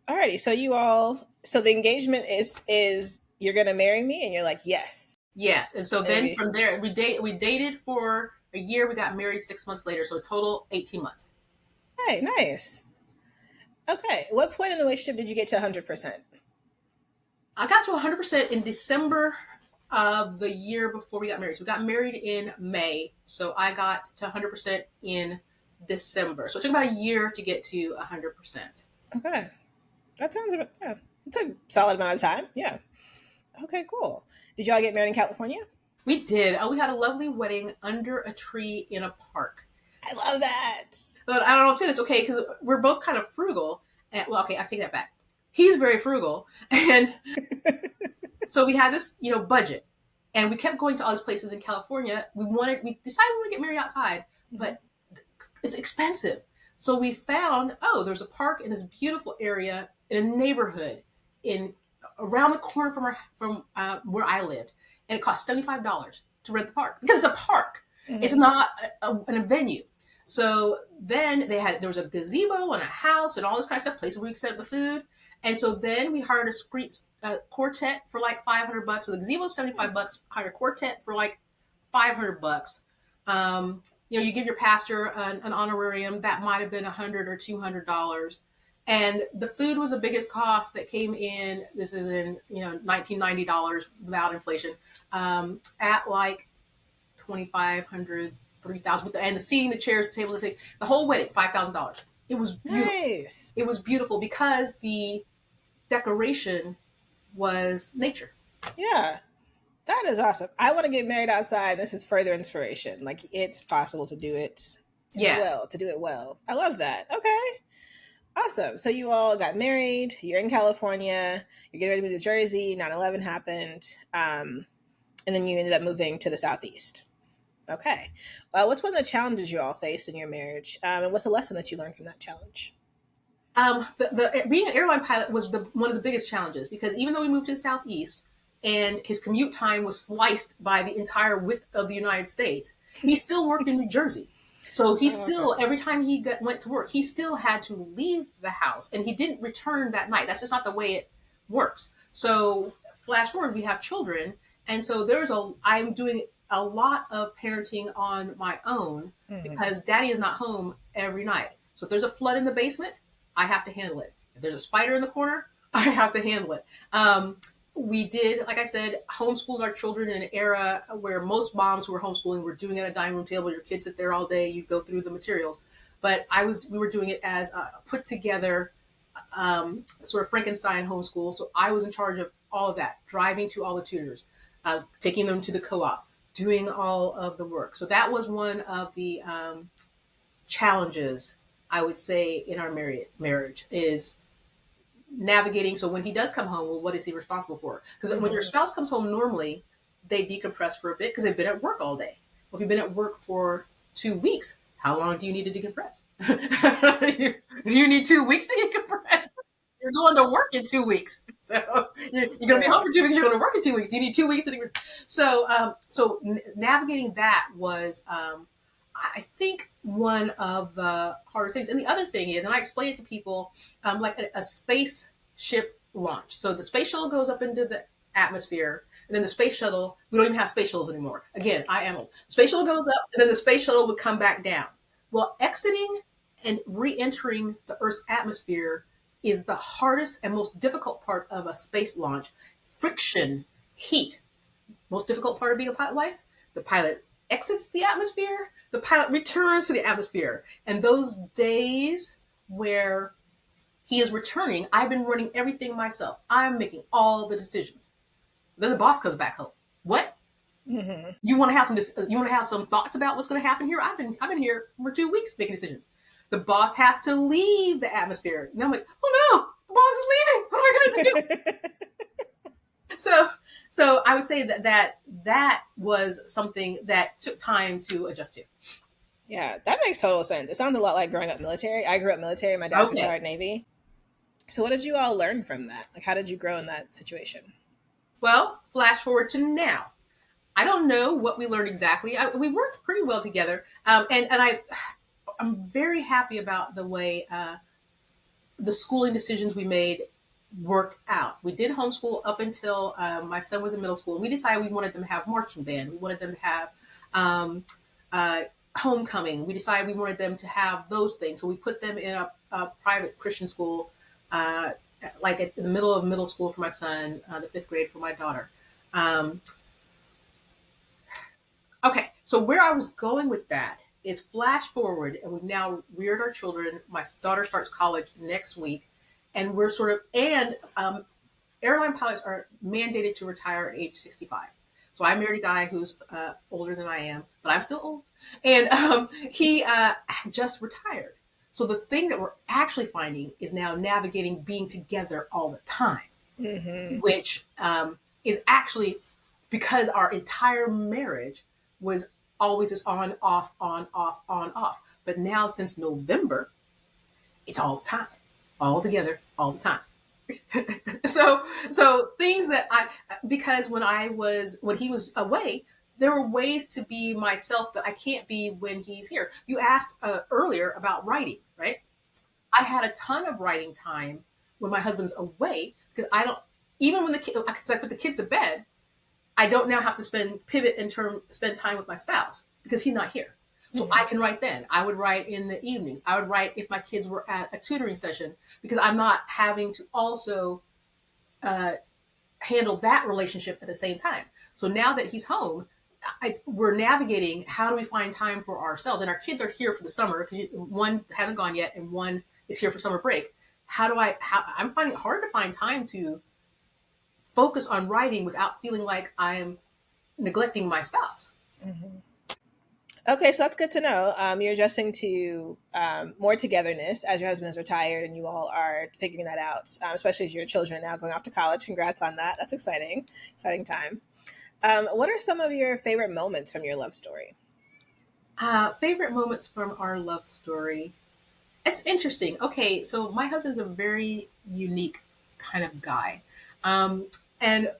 Speaker 1: Alrighty, so the engagement is you're gonna marry me, and you're like, yes.
Speaker 2: Yes, and so then from there we dated for a year. We got married 6 months later, so a total 18 months.
Speaker 1: Hey, nice. Okay, what point in the relationship did you get to 100%?
Speaker 2: I got to 100% in December of the year before we got married. So we got married in May, so I got to 100% in December. So it took about a year to get to 100%.
Speaker 1: Okay, that sounds about, yeah. It took a solid amount of time. Yeah. Okay, cool. Did y'all get married in California?
Speaker 2: We did. We had a lovely wedding under a tree in a park.
Speaker 1: I love that.
Speaker 2: But I don't say this, okay, because we're both kind of frugal. And, well, okay, I take that back. He's very frugal. And so we had this, budget. And we kept going to all these places in California. We decided we want to get married outside, but it's expensive. So we found, there's a park in this beautiful area in a neighborhood around the corner from where I lived. And it cost $75 to rent the park because it's a park. Mm-hmm. It's not a venue. So then there was a gazebo and a house and all this kind of stuff, places where we could set up the food. And so then we hired a quartet for like $500. So the gazebo is $75. Hired a quartet for like $500. You give your pastor an honorarium that might have been $100 or $200. And the food was the biggest cost that came in. This is in $1990 without inflation, at like $2,500, $3,000, and the seating, the chairs, the tables, everything. The whole wedding, $5,000. It was beautiful.
Speaker 1: Nice.
Speaker 2: It was beautiful because the decoration was nature.
Speaker 1: Yeah, that is awesome. I want to get married outside. This is further inspiration. Like, it's possible to do it. To do it well. I love that. Okay. Awesome. So you all got married. You're in California. You're getting ready to move to Jersey. 9/11 happened. And then you ended up moving to the Southeast. Okay. What's one of the challenges you all faced in your marriage? And what's a lesson that you learned from that challenge?
Speaker 2: Being an airline pilot was one of the biggest challenges because even though we moved to the Southeast and his commute time was sliced by the entire width of the United States, he still worked in New Jersey. So he every time he went to work, he still had to leave the house and he didn't return that night. That's just not the way it works. So flash forward, we have children. And so I'm doing a lot of parenting on my own because daddy is not home every night. So if there's a flood in the basement, I have to handle it. If there's a spider in the corner, I have to handle it. We did, like I said, homeschooled our children in an era where most moms who were homeschooling were doing it at a dining room table. Your kids sit there all day, you go through the materials. But we were doing it as a put together sort of Frankenstein homeschool. So I was in charge of all of that, driving to all the tutors, taking them to the co-op, doing all of the work. So that was one of the challenges, I would say, in our marriage is navigating. So when he does come home, well, what is he responsible for? Because when your spouse comes home, normally they decompress for a bit because they've been at work all day. Well, if you've been at work for 2 weeks, how long do you need to decompress? You need 2 weeks to decompress. You're going to work in 2 weeks. So you're going to be home for 2 weeks. You're going to work in 2 weeks. You need 2 weeks to decompress. So navigating that was, I think, one of the harder things. And the other thing is, and I explain it to people, like a spaceship launch. So the space shuttle goes up into the atmosphere, and then the space shuttle, we don't even have space shuttles anymore. Again, I am old. Space shuttle goes up, and then the space shuttle would come back down. Well, exiting and re-entering the Earth's atmosphere is the hardest and most difficult part of a space launch. Friction, heat. Most difficult part of being a pilot life, the pilot exits the atmosphere, the pilot returns to the atmosphere. And those days where he is returning. I've been running everything myself. I'm making all the decisions. Then the boss comes back home. What?
Speaker 1: Mm-hmm.
Speaker 2: You want to have some? You want to have some thoughts about what's going to happen here? I've been here for 2 weeks making decisions. The boss has to leave the atmosphere. And I'm like, oh no, the boss is leaving. What am I going to do? So I would say that was something that took time to adjust to.
Speaker 1: Yeah, that makes total sense. It sounds a lot like growing up military. I grew up military. My dad's
Speaker 2: Okay.
Speaker 1: retired Navy. So, what did you all learn from that? Like, how did you grow in that situation?
Speaker 2: Well, flash forward to now. I don't know what we learned exactly. We worked pretty well together, I'm very happy about the way the schooling decisions we made worked out. We did homeschool up until my son was in middle school, and we decided we wanted them to have marching band. We wanted them to have um, uh, homecoming. We decided we wanted them to have those things. So we put them in a private Christian school, uh, like at the middle of middle school for my son, the fifth grade for my daughter. Um, Okay, so where I was going with that is flash forward, and we've now reared our children. My daughter starts college next week, and we're sort of airline pilots are mandated to retire at age 65. So I married a guy who's older than I am, but I'm still old, and he just retired. So the thing that we're actually finding is now navigating being together all the time,
Speaker 1: Mm-hmm.
Speaker 2: which is actually because our entire marriage was always this on, off, on, off, on, off. But now since November, it's all the time, all together, all the time. So things that because when he was away, there were ways to be myself that I can't be when he's here. You asked earlier about writing, right? I had a ton of writing time when my husband's away because I don't even when because I put the kids to bed, I don't now have to spend time with my spouse because he's not here. So
Speaker 1: Mm-hmm.
Speaker 2: I can write then. I would write in the evenings. I would write if my kids were at a tutoring session because I'm not having to also uh, handle that relationship at the same time. So now that he's home, we're navigating how do we find time for ourselves. And our kids are here for the summer because one hasn't gone yet and one is here for summer break. I'm finding it hard to find time to focus on writing without feeling like I'm neglecting my spouse.
Speaker 1: Mm-hmm. Okay, so that's good to know. You're adjusting to more togetherness as your husband is retired and you all are figuring that out, especially as your children are now going off to college. Congrats on that. That's exciting. Exciting time. What are some of your favorite moments from your love story?
Speaker 2: Favorite moments from our love story. It's interesting. Okay, so my husband's a very unique kind of guy. Um, and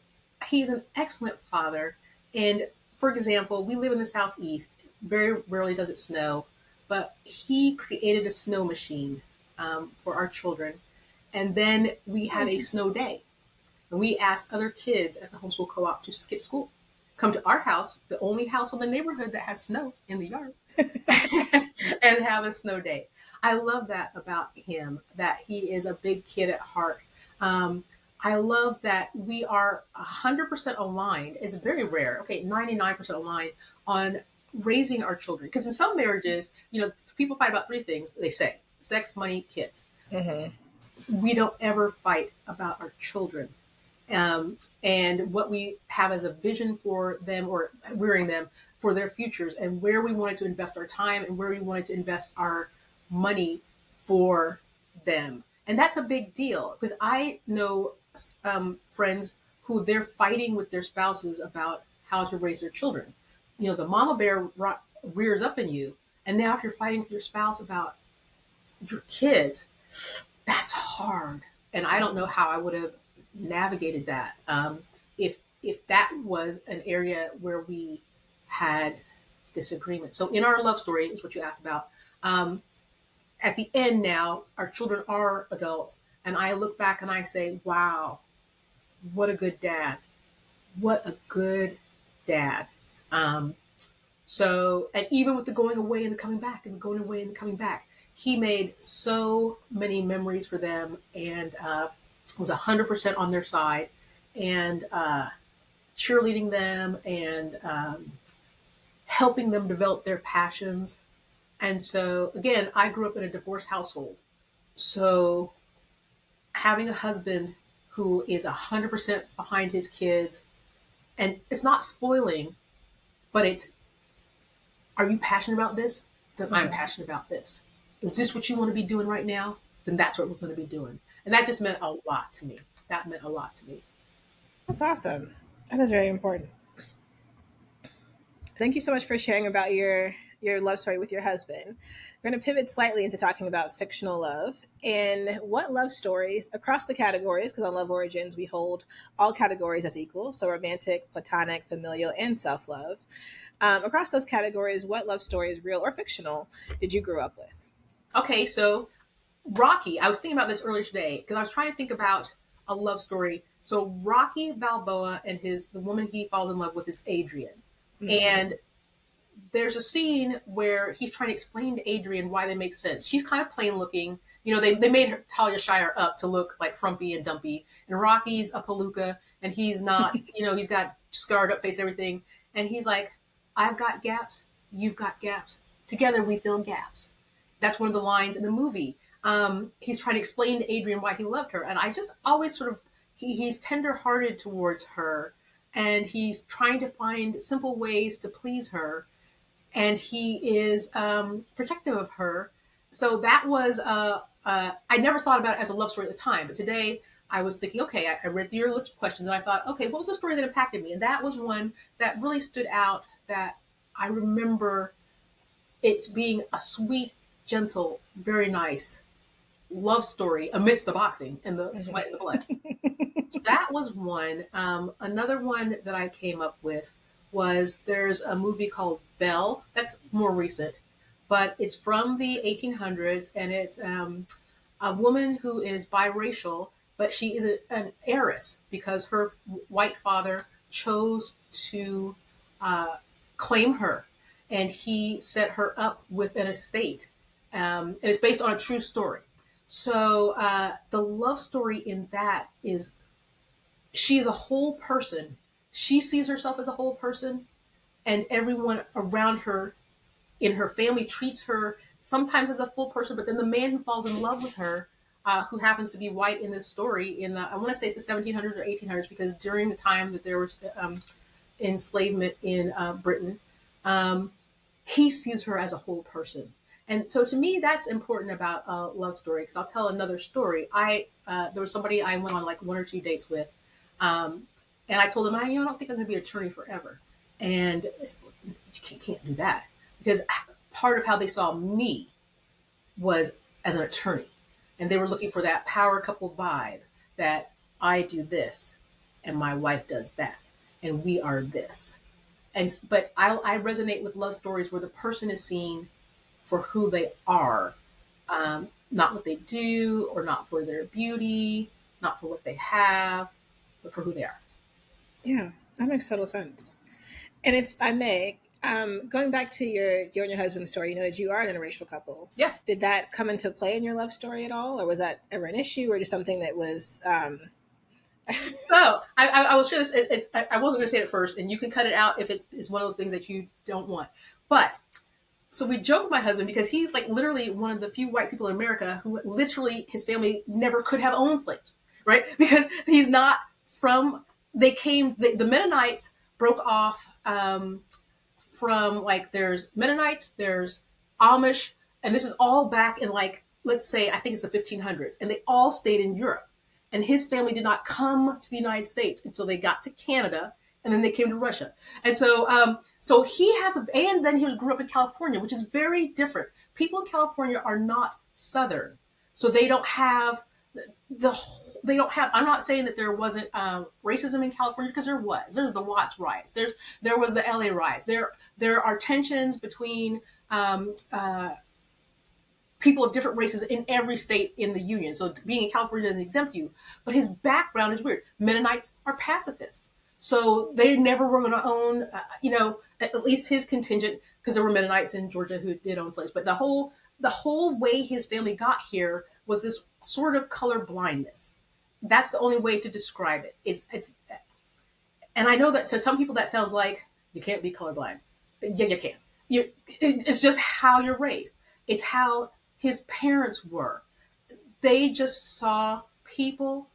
Speaker 2: he's an excellent father. And for example, we live in the Southeast. Very rarely does it snow, but he created a snow machine for our children. And then we had a
Speaker 1: Nice.
Speaker 2: snow day. And we asked other kids at the homeschool co-op to skip school, come to our house, the only house in the neighborhood that has snow in the yard, and have a snow day. I love that about him, that he is a big kid at heart. Um, I love that we are 100% aligned. It's very rare. Okay, 99% aligned on raising our children. Because in some marriages, people fight about three things. They say sex, money, kids.
Speaker 1: Mm-hmm.
Speaker 2: We don't ever fight about our children and what we have as a vision for them or rearing them for their futures and where we wanted to invest our time and where we wanted to invest our money for them. And that's a big deal because I know friends who they're fighting with their spouses about how to raise their children. The mama bear rears up in you. And now if you're fighting with your spouse about your kids, that's hard. And I don't know how I would have navigated that if that was an area where we had disagreement. So in our love story, is what you asked about. At the end now, our children are adults, and I look back and I say, "Wow, what a good dad! What a good dad!" Um, and even with the going away and the coming back, and the going away and the coming back, he made so many memories for them, and was 100% on their side, and cheerleading them, and helping them develop their passions. And so, again, I grew up in a divorced household. So having a husband who is 100% behind his kids, and it's not spoiling, but it's, are you passionate about this? Then I'm passionate about this. Is this what you want to be doing right now? Then that's what we're going to be doing. And that just meant a lot to me. That meant a lot to me.
Speaker 1: That's awesome. That is very important. Thank you so much for sharing about your love story with your husband. We're going to pivot slightly into talking about fictional love and what love stories across the categories, because on Love Origins we hold all categories as equal, so romantic, platonic, familial, and self love. Across those categories, what love stories, real or fictional, did you grow up with?
Speaker 2: Okay, so Rocky, I was thinking about this earlier today because I was trying to think about a love story. So Rocky Balboa and the woman he falls in love with is Adrian. And there's a scene where he's trying to explain to Adrian why they make sense. She's kind of plain looking. They made her, Talia Shire up to look like frumpy and dumpy. And Rocky's a palooka and he's not, he's got scarred up face, everything. And he's like, I've got gaps, you've got gaps. Together we fill gaps. That's one of the lines in the movie. He's trying to explain to Adrian why he loved her. And I just always sort of, he's tender hearted towards her and he's trying to find simple ways to please her and he is protective of her. So that was I never thought about it as a love story at the time, but today I was thinking, okay, I read through your list of questions and I thought, okay, what was the story that impacted me? And that was one that really stood out. That I remember it's being a sweet, gentle, very nice love story amidst the boxing and the sweat and the blood. So that was one. Another one that I came up with was there's a movie called Belle. That's more recent, but it's from the 1800s, and it's a woman who is biracial, but she is an heiress because her white father chose to claim her, and he set her up with an estate. And it's based on a true story. So the love story in that is she is a whole person. She sees herself as a whole person, and everyone around her in her family treats her sometimes as a full person. But then the man who falls in love with her, who happens to be white in this story, I want to say it's the 1700s or 1800s, because during the time that there was enslavement in Britain, he sees her as a whole person. And so to me, that's important about a love story. Because I'll tell another story. There was somebody I went on like one or two dates with, and I told him, I don't think I'm going to be an attorney forever. And you can't do that, because part of how they saw me was as an attorney, and they were looking for that power couple vibe that I do this, and my wife does that, and we are this. But I resonate with love stories where the person is seen for who they are, not what they do, or not for their beauty, not for what they have, but for who they are.
Speaker 1: Yeah, that makes total sense. And if I may, going back to you and your husband's story, that you are an interracial couple.
Speaker 2: Yes.
Speaker 1: Did that come into play in your love story at all, or was that ever an issue, or just something that was?
Speaker 2: So I will share this. I wasn't going to say it first, and you can cut it out if it is one of those things that you don't want. But so we joke with my husband because he's like literally one of the few white people in America who literally his family never could have owned slaves, right? Because he's not from. The Mennonites broke off from, like, there's Mennonites, there's Amish, and this is all back in, like, let's say, I think it's the 1500s, and they all stayed in Europe. And his family did not come to the United States until they got to Canada, and then they came to Russia. And so he has and then he grew up in California, which is very different. People in California are not Southern, so they don't have I'm not saying that there wasn't racism in California, because there was. There's the Watts riots. There was the LA riots. There are tensions between people of different races in every state in the union. So being in California doesn't exempt you. But his background is weird. Mennonites are pacifists. So they never were going to own, at least his contingent, because there were Mennonites in Georgia who did own slaves. But the whole way his family got here was this sort of color blindness. That's the only way to describe it. It's, and I know that to some people that sounds like you can't be colorblind. Yeah, you can. It's just how you're raised. It's how his parents were. they just saw people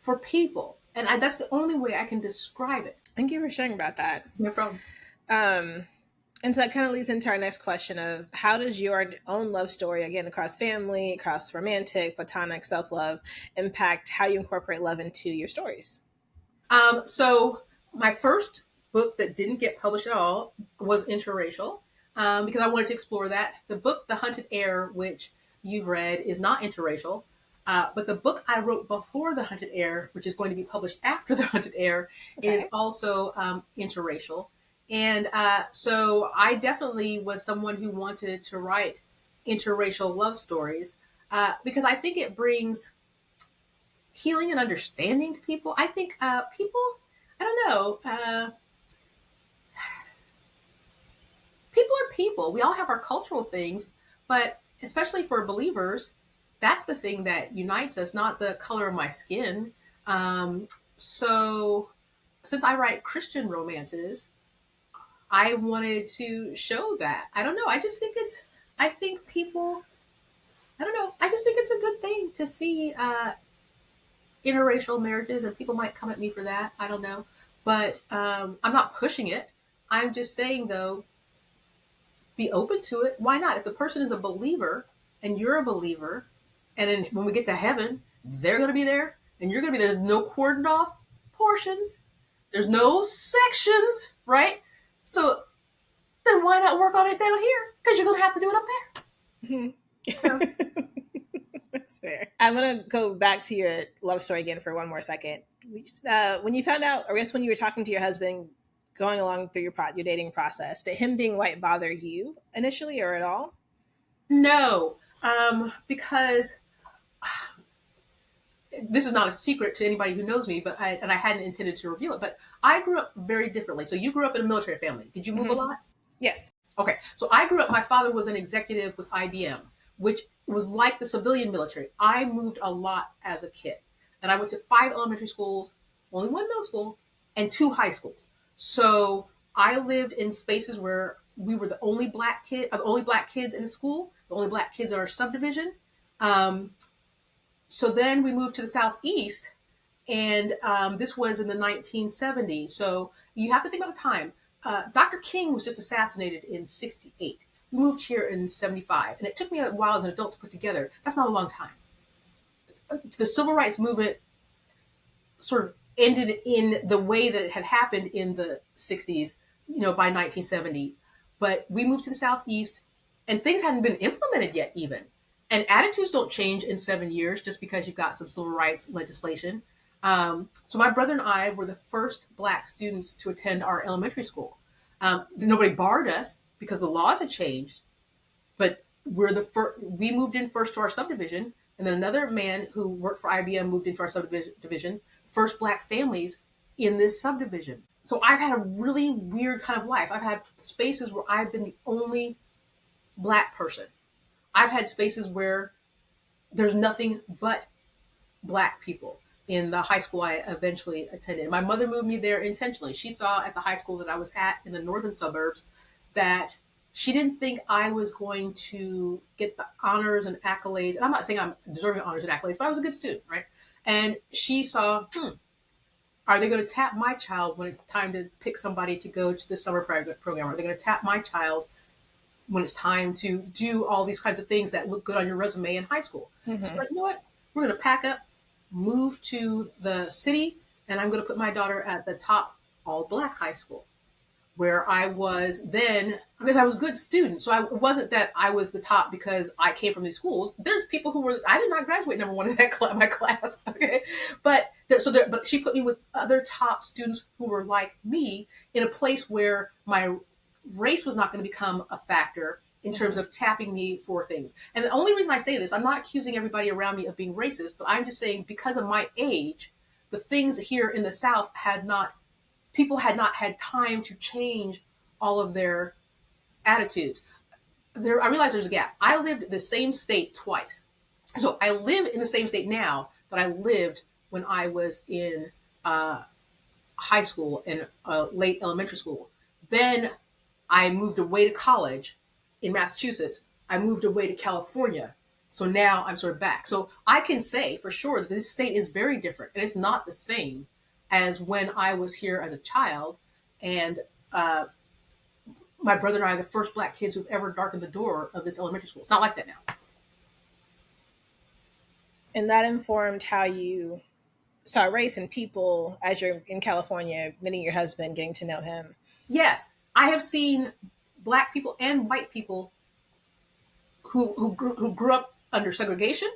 Speaker 2: for people. And that's the only way I can describe it.
Speaker 1: Thank you for sharing about that.
Speaker 2: No problem.
Speaker 1: And so that kind of leads into our next question of how does your own love story, again, across family, across romantic, platonic, self-love, impact how you incorporate love into your stories?
Speaker 2: So my first book that didn't get published at all was interracial, because I wanted to explore that. The book, The Hunted Heir, which you've read, is not interracial. But the book I wrote before The Hunted Heir, which is going to be published after The Hunted Heir, is also interracial. And so I definitely was someone who wanted to write interracial love stories, because I think it brings healing and understanding to people. I think people, I don't know, people are people. We all have our cultural things, but especially for believers, that's the thing that unites us, not the color of my skin. So since I write Christian romances, I wanted to show that. I don't know. I think people, I don't know. I just think it's a good thing to see interracial marriages, and people might come at me for that. I don't know. But I'm not pushing it. I'm just saying, though, be open to it. Why not? If the person is a believer and you're a believer, and then when we get to heaven, they're going to be there and you're going to be there. There's no cordoned off portions. There's no sections, right? So then why not work on it down here? Because you're going to have to do it up there. So.
Speaker 1: That's fair. I'm going to go back to your love story again for one more second. When you found out, or I guess when you were talking to your husband, going along through your dating process, did him being white bother you initially or at all?
Speaker 2: No, because this is not a secret to anybody who knows me, but I hadn't intended to reveal it. But I grew up very differently. So you grew up in a military family. Did you move a lot?
Speaker 1: Yes.
Speaker 2: Okay. So I grew up. My father was an executive with IBM, which was like the civilian military. I moved a lot as a kid, and I went to 5 elementary schools, only 1 middle school, and 2 high schools. So I lived in spaces where we were the only black kids in the school, the only black kids in our subdivision. So then we moved to the Southeast, and this was in the 1970s. So you have to think about the time. Dr. King was just assassinated in 68. We moved here in 75, and it took me a while as an adult to put together. That's not a long time. The civil rights movement sort of ended in the way that it had happened in the 60s, by 1970. But we moved to the Southeast, and things hadn't been implemented yet even. And attitudes don't change in 7 years just because you've got some civil rights legislation. So my brother and I were the first black students to attend our elementary school. Nobody barred us because the laws had changed, but we moved in first to our subdivision, and then another man who worked for IBM moved into our subdivision, first black families in this subdivision. So I've had a really weird kind of life. I've had spaces where I've been the only black person. I've had spaces where there's nothing but black people in the high school I eventually attended. My mother moved me there intentionally. She saw at the high school that I was at in the northern suburbs that she didn't think I was going to get the honors and accolades. And I'm not saying I'm deserving of honors and accolades, but I was a good student, right? And she saw, are they going to tap my child when it's time to pick somebody to go to the summer program? Are they going to tap my child when it's time to do all these kinds of things that look good on your resume in high school? Mm-hmm. So like, you know what? We're going to pack up, move to the city, and I'm going to put my daughter at the top all-black high school, where I was then, because I was a good student. So it wasn't that I was the top because I came from these schools. There's people who were, I did not graduate number 1 in my class, okay? But she put me with other top students who were like me in a place where my race was not going to become a factor in terms of tapping me for things. And the only reason I say this, I'm not accusing everybody around me of being racist, but I'm just saying because of my age, the things here in the South people had not had time to change all of their attitudes. I realize there's a gap. I lived the same state twice. So I live in the same state now that I lived when I was in high school and late elementary school. Then I moved away to college in Massachusetts. I moved away to California So now I'm sort of back. So I can say for sure that this state is very different, and it's not the same as when I was here as a child. And uh, my brother and I are the first Black kids who've ever darkened the door of this elementary school. It's not like that now.
Speaker 1: And that informed how you saw race and people as you're in California, meeting your husband, getting to know him.
Speaker 2: Yes, I have seen Black people and white people who grew up under segregation,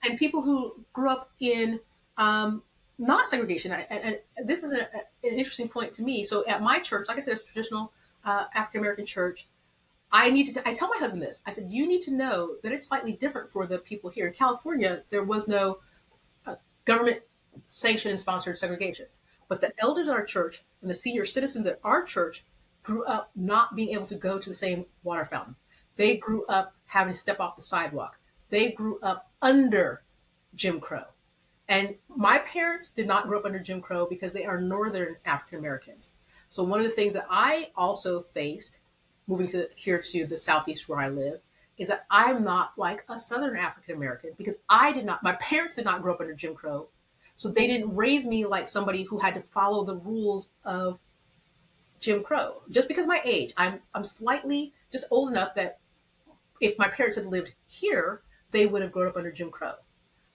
Speaker 2: and people who grew up in not segregation. And this is an interesting point to me. So at my church, like I said, it's a traditional African American church. I tell my husband this. I said, you need to know that it's slightly different for the people here in California. There was no government sanctioned and sponsored segregation, but the elders at our church and the senior citizens at our church grew up not being able to go to the same water fountain. They grew up having to step off the sidewalk. They grew up under Jim Crow. And my parents did not grow up under Jim Crow because they are Northern African Americans. So one of the things that I also faced moving to here to the Southeast where I live is that I'm not like a Southern African American because my parents did not grow up under Jim Crow. So they didn't raise me like somebody who had to follow the rules of Jim Crow. Just because of my age, I'm slightly just old enough that if my parents had lived here, they would have grown up under Jim Crow.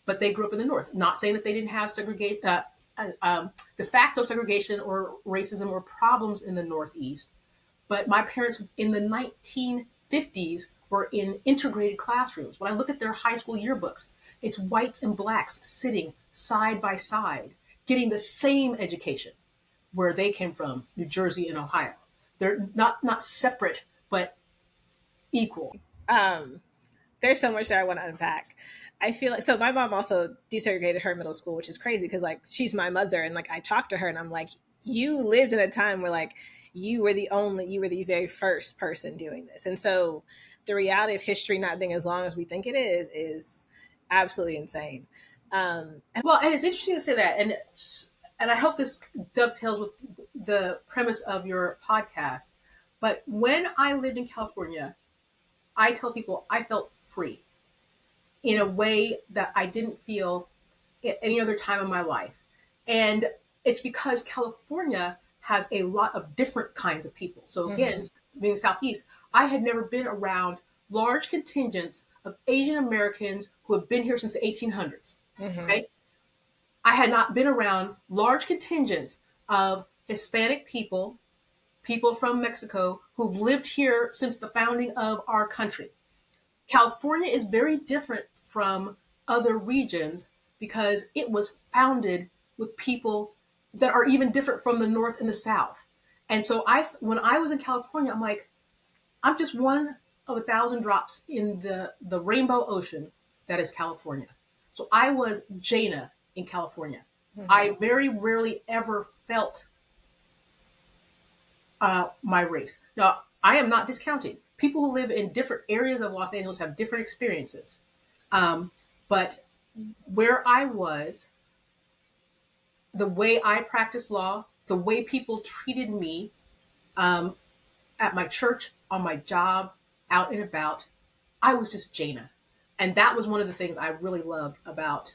Speaker 2: But they grew up in the North. Not saying that they didn't have de facto segregation or racism or problems in the Northeast. But my parents in the 1950s were in integrated classrooms. When I look at their high school yearbooks, it's whites and blacks sitting side by side, getting the same education where they came from, New Jersey and Ohio. They're not separate, but equal.
Speaker 1: There's so much that I want to unpack. I feel like, so my mom also desegregated her middle school, which is crazy because like she's my mother, and like I talk to her and I'm like, you lived in a time where like you were the very first person doing this. And so the reality of history not being as long as we think it is absolutely insane.
Speaker 2: Well, and it's interesting to say that, and I hope this dovetails with the premise of your podcast. But when I lived in California, I tell people I felt free in a way that I didn't feel at any other time in my life. And it's because California has a lot of different kinds of people. So again, being Southeast, I had never been around large contingents of Asian Americans who have been here since the 1800s. Okay? I had not been around large contingents of Hispanic people from Mexico who've lived here since the founding of our country. California is very different from other regions because it was founded with people that are even different from the North and the South. And so when I was in California, I'm like, I'm just one of 1,000 drops in the rainbow ocean that is California. So I was Jayna in California. I very rarely ever felt my race. Now, I am not discounting. People who live in different areas of Los Angeles have different experiences. But where I was, the way I practiced law, the way people treated me at my church, on my job, out and about, I was just Jayna. And that was one of the things I really loved about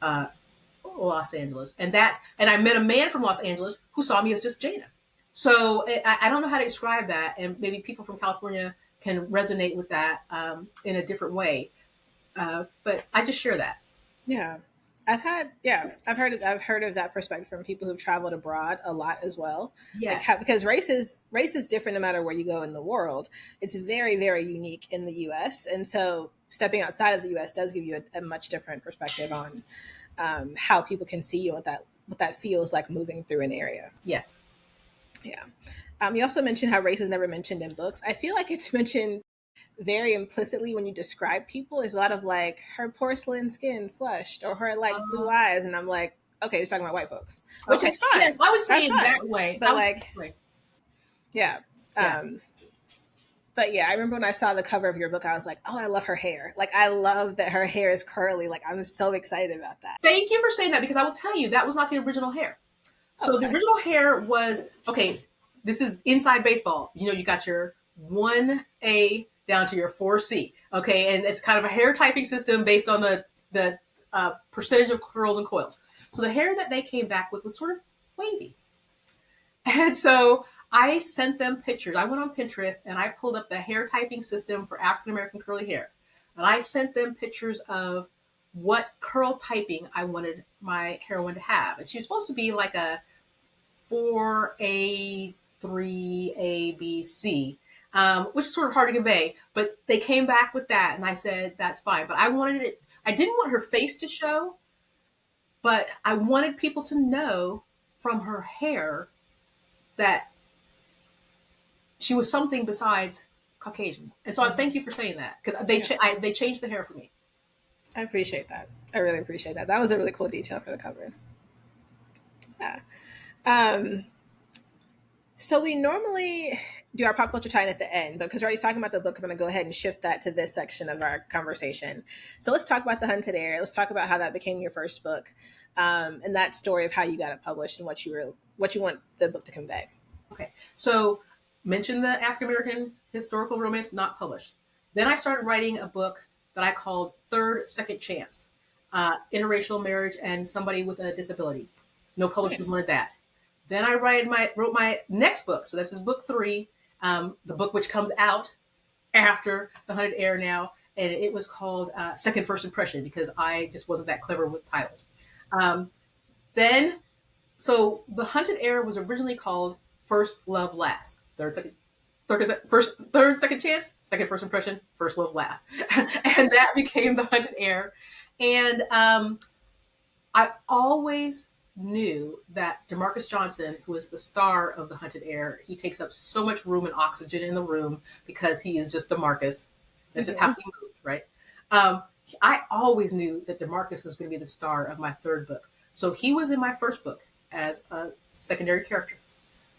Speaker 2: Los Angeles. And I met a man from Los Angeles who saw me as just Jayna. So I don't know how to describe that. And maybe people from California can resonate with that in a different way. But I just share that.
Speaker 1: Yeah. I've heard of that perspective from people who've traveled abroad a lot as well.
Speaker 2: Yes.
Speaker 1: Like because race is different no matter where you go in the world. It's very, very unique in the US. And so stepping outside of the US does give you a much different perspective on how people can see you and what that feels like moving through an area.
Speaker 2: Yes.
Speaker 1: Yeah. You also mentioned how race is never mentioned in books. I feel like it's mentioned very implicitly when you describe people. There's a lot of like her porcelain skin flushed or her like blue eyes. And I'm like, okay, he's talking about white folks, which is fine.
Speaker 2: Yes, I would say it that way.
Speaker 1: But like, yeah. But yeah, I remember when I saw the cover of your book, I was like, oh, I love her hair. Like, I love that her hair is curly. Like, I'm so excited about that.
Speaker 2: Thank you for saying that because I will tell you that was not the original hair. So the original hair was, okay, this is inside baseball. You know, you got your 1A down to your 4C. Okay, and it's kind of a hair typing system based on the percentage of curls and coils. So the hair that they came back with was sort of wavy. And so I sent them pictures. I went on Pinterest and I pulled up the hair typing system for African American curly hair. And I sent them pictures of what curl typing I wanted my heroine to have. And she was supposed to be like a 4A, 3A, B, C, which is sort of hard to convey. But they came back with that, and I said, that's fine. But I didn't want her face to show, but I wanted people to know from her hair that she was something besides Caucasian. And so I thank you for saying that, because they changed the hair for me.
Speaker 1: I appreciate that. I really appreciate that. That was a really cool detail for the cover. Yeah. So we normally do our pop culture tie-in at the end, but because we're already talking about the book, I'm going to go ahead and shift that to this section of our conversation. So let's talk about The Hunted Heir. Let's talk about how that became your first book, and that story of how you got it published and what you want the book to convey.
Speaker 2: Okay, so mention the African American historical romance not published. Then I started writing a book that I called Third Second Chance, interracial marriage and somebody with a disability. No publishers wanted that. Then I wrote my next book. So this is book 3, the book which comes out after The Hunted Heir now. And it was called Second First Impression, because I just wasn't that clever with titles. So The Hunted Heir was originally called First Love Last. Third second chance, second first impression, first love last. And that became The Hunted Heir. And I always knew that Demarcus Johnson, who is the star of The Hunted Heir, he takes up so much room and oxygen in the room because he is just Demarcus. That's just how he moves, right? I always knew that Demarcus was going to be the star of my third book. So he was in my first book as a secondary character.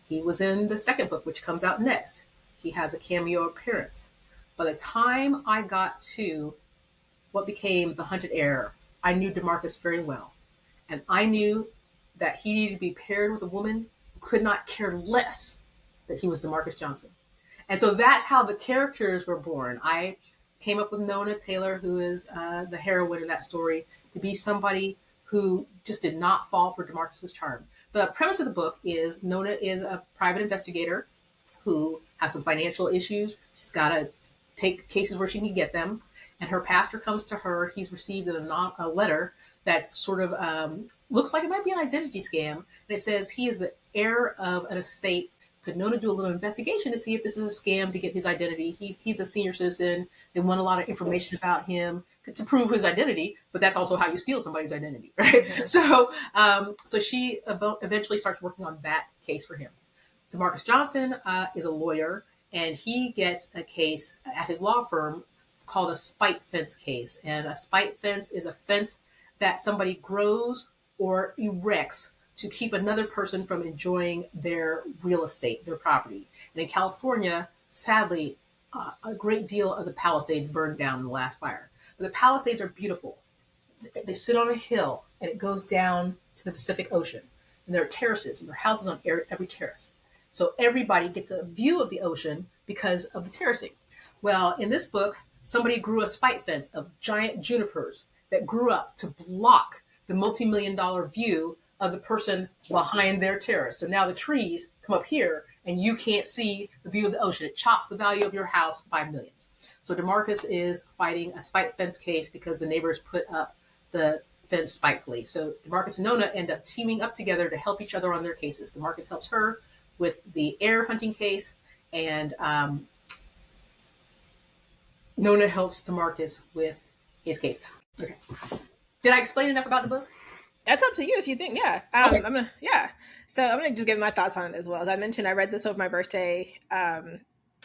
Speaker 2: He was in the second book, which comes out next. He has a cameo appearance. By the time I got to what became The Hunted Heir, I knew Demarcus very well. And I knew that he needed to be paired with a woman who could not care less that he was Demarcus Johnson. And so that's how the characters were born. I came up with Nona Taylor, who is the heroine in that story, to be somebody who just did not fall for Demarcus's charm. The premise of the book is Nona is a private investigator who has some financial issues. She's got to take cases where she can get them. And her pastor comes to her. He's received a letter that sort of looks like it might be an identity scam. And it says he is the heir of an estate. Could Nona do a little investigation to see if this is a scam to get his identity? He's a senior citizen. They want a lot of information about him to prove his identity, but that's also how you steal somebody's identity, right? Mm-hmm. So she eventually starts working on that case for him. Demarcus Johnson is a lawyer, and he gets a case at his law firm called a spite fence case. And a spite fence is a fence that somebody grows or erects to keep another person from enjoying their real estate, their property. And in California, sadly, a great deal of the Palisades burned down in the last fire. But the Palisades are beautiful. They sit on a hill, and it goes down to the Pacific Ocean. And there are terraces, and there are houses on every terrace. So everybody gets a view of the ocean because of the terracing. Well, in this book, somebody grew a spite fence of giant junipers that grew up to block the multi-million-dollar view of the person behind their terrace. So now the trees come up here, and you can't see the view of the ocean. It chops the value of your house by millions. So Demarcus is fighting a spite fence case because the neighbors put up the fence spitefully. So Demarcus and Nona end up teaming up together to help each other on their cases. Demarcus helps her with the heir hunting case, and Nona helps Demarcus with his case. Okay. Did I explain enough about the book?
Speaker 1: That's up to you if you think, yeah. Okay. So I'm gonna just give my thoughts on it as well. As I mentioned, I read this over my birthday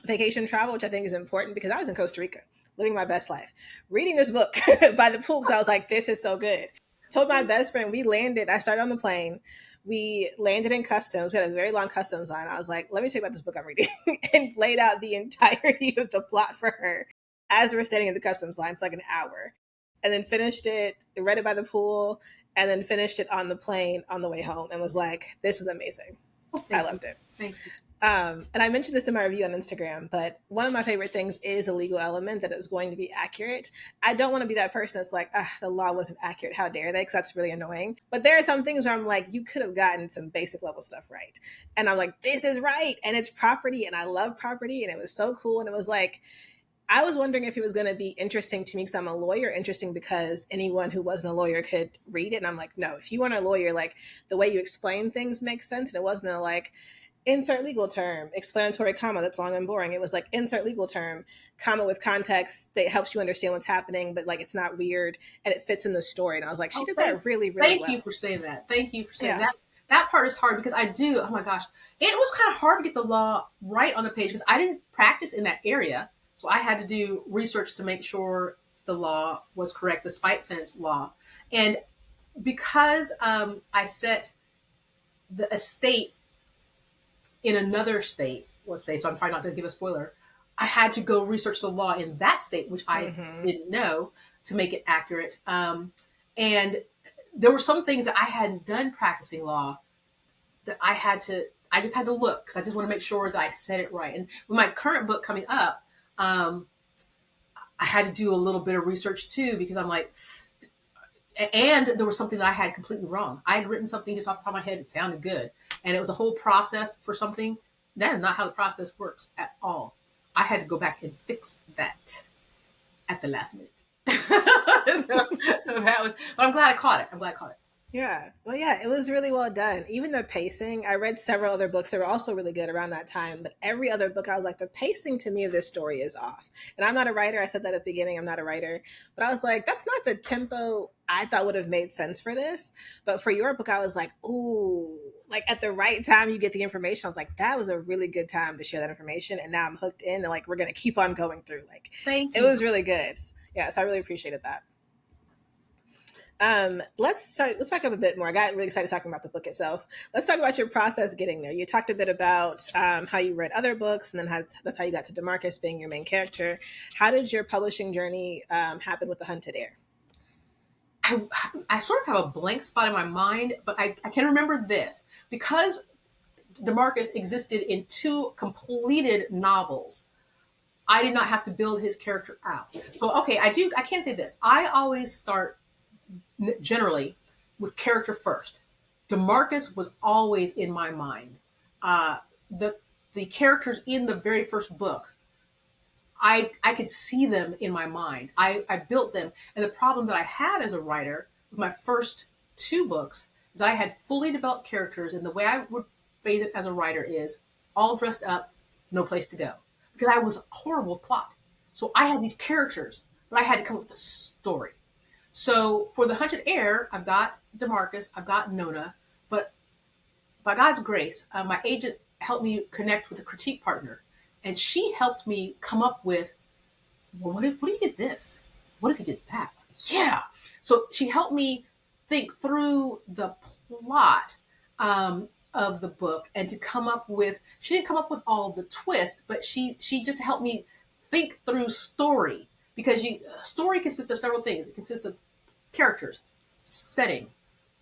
Speaker 1: vacation travel, which I think is important because I was in Costa Rica, living my best life, reading this book by the pool because I was like, this is so good. Told my best friend, we landed, I started on the plane, we landed in customs, we had a very long customs line. I was like, let me tell you about this book I'm reading and laid out the entirety of the plot for her as we're standing in the customs line for like an hour. And then finished it, read it by the pool, and then finished it on the plane on the way home and was like, this is amazing. I loved it.
Speaker 2: Thank
Speaker 1: And I mentioned this in my review on Instagram, but one of my favorite things is the legal element that it's going to be accurate. I don't want to be that person that's like, the law wasn't accurate. How dare they? Because that's really annoying. But there are some things where I'm like, you could have gotten some basic level stuff right. And I'm like, this is right. And it's property. And I love property. And it was so cool. And it was like, I was wondering if it was going to be interesting to me because I'm a lawyer, interesting because anyone who wasn't a lawyer could read it. And I'm like, no, if you weren't a lawyer, like the way you explain things makes sense. And it wasn't a like, insert legal term, explanatory comma that's long and boring. It was like insert legal term, comma with context that helps you understand what's happening, but like it's not weird and it fits in the story. And I was like, she did that really, really well.
Speaker 2: Thank you for saying that. Thank you for saying that part is hard because I do. Oh my gosh, it was kind of hard to get the law right on the page because I didn't practice in that area, so I had to do research to make sure the law was correct, the spike fence law, and because I set the estate in another state, let's say, so I'm trying not to give a spoiler, I had to go research the law in that state, which I didn't know, to make it accurate. And there were some things that I hadn't done practicing law that I just had to look because I just want to make sure that I said it right. And with my current book coming up, I had to do a little bit of research too because I'm like, and there was something that I had completely wrong. I had written something just off the top of my head. It sounded good. And it was a whole process for something. That is not how the process works at all. I had to go back and fix that at the last minute. I'm glad I caught it.
Speaker 1: Yeah. Well, yeah, it was really well done. Even the pacing, I read several other books that were also really good around that time, but every other book, I was like, the pacing to me of this story is off. And I'm not a writer. I said that at the beginning. I'm not a writer. But I was like, that's not the tempo I thought would have made sense for this. But for your book, I was like, ooh, like at the right time, you get the information. I was like, that was a really good time to share that information. And now I'm hooked in and like, we're going to keep on going through. Like,
Speaker 2: Thank you.
Speaker 1: It was really good. Yeah. So I really appreciated that. Let's back up a bit more. I got really excited talking about the book itself. Let's talk about your process getting there. You talked a bit about how you read other books, and then that's how you got to DeMarcus being your main character. How did your publishing journey happen with The Hunted Heir?
Speaker 2: I sort of have a blank spot in my mind, but I can remember this because DeMarcus existed in 2 completed novels. I did not have to build his character out. So okay, I can't say this. I always start generally with character first. DeMarcus was always in my mind. The characters in the very first book, I could see them in my mind. I built them. And the problem that I had as a writer with my first 2 books is that I had fully developed characters, and the way I would phrase it as a writer is all dressed up, no place to go. Because I was horrible with plot. So I had these characters, but I had to come up with a story. So for The Hunted Heir, I've got DeMarcus, I've got Nona, but by God's grace, my agent helped me connect with a critique partner, and she helped me come up with, well, what if you did this? What if you did that? Yeah. So she helped me think through the plot of the book and to come up with, she didn't come up with all of the twists, but she just helped me think through story. Because story consists of several things. It consists of characters, setting,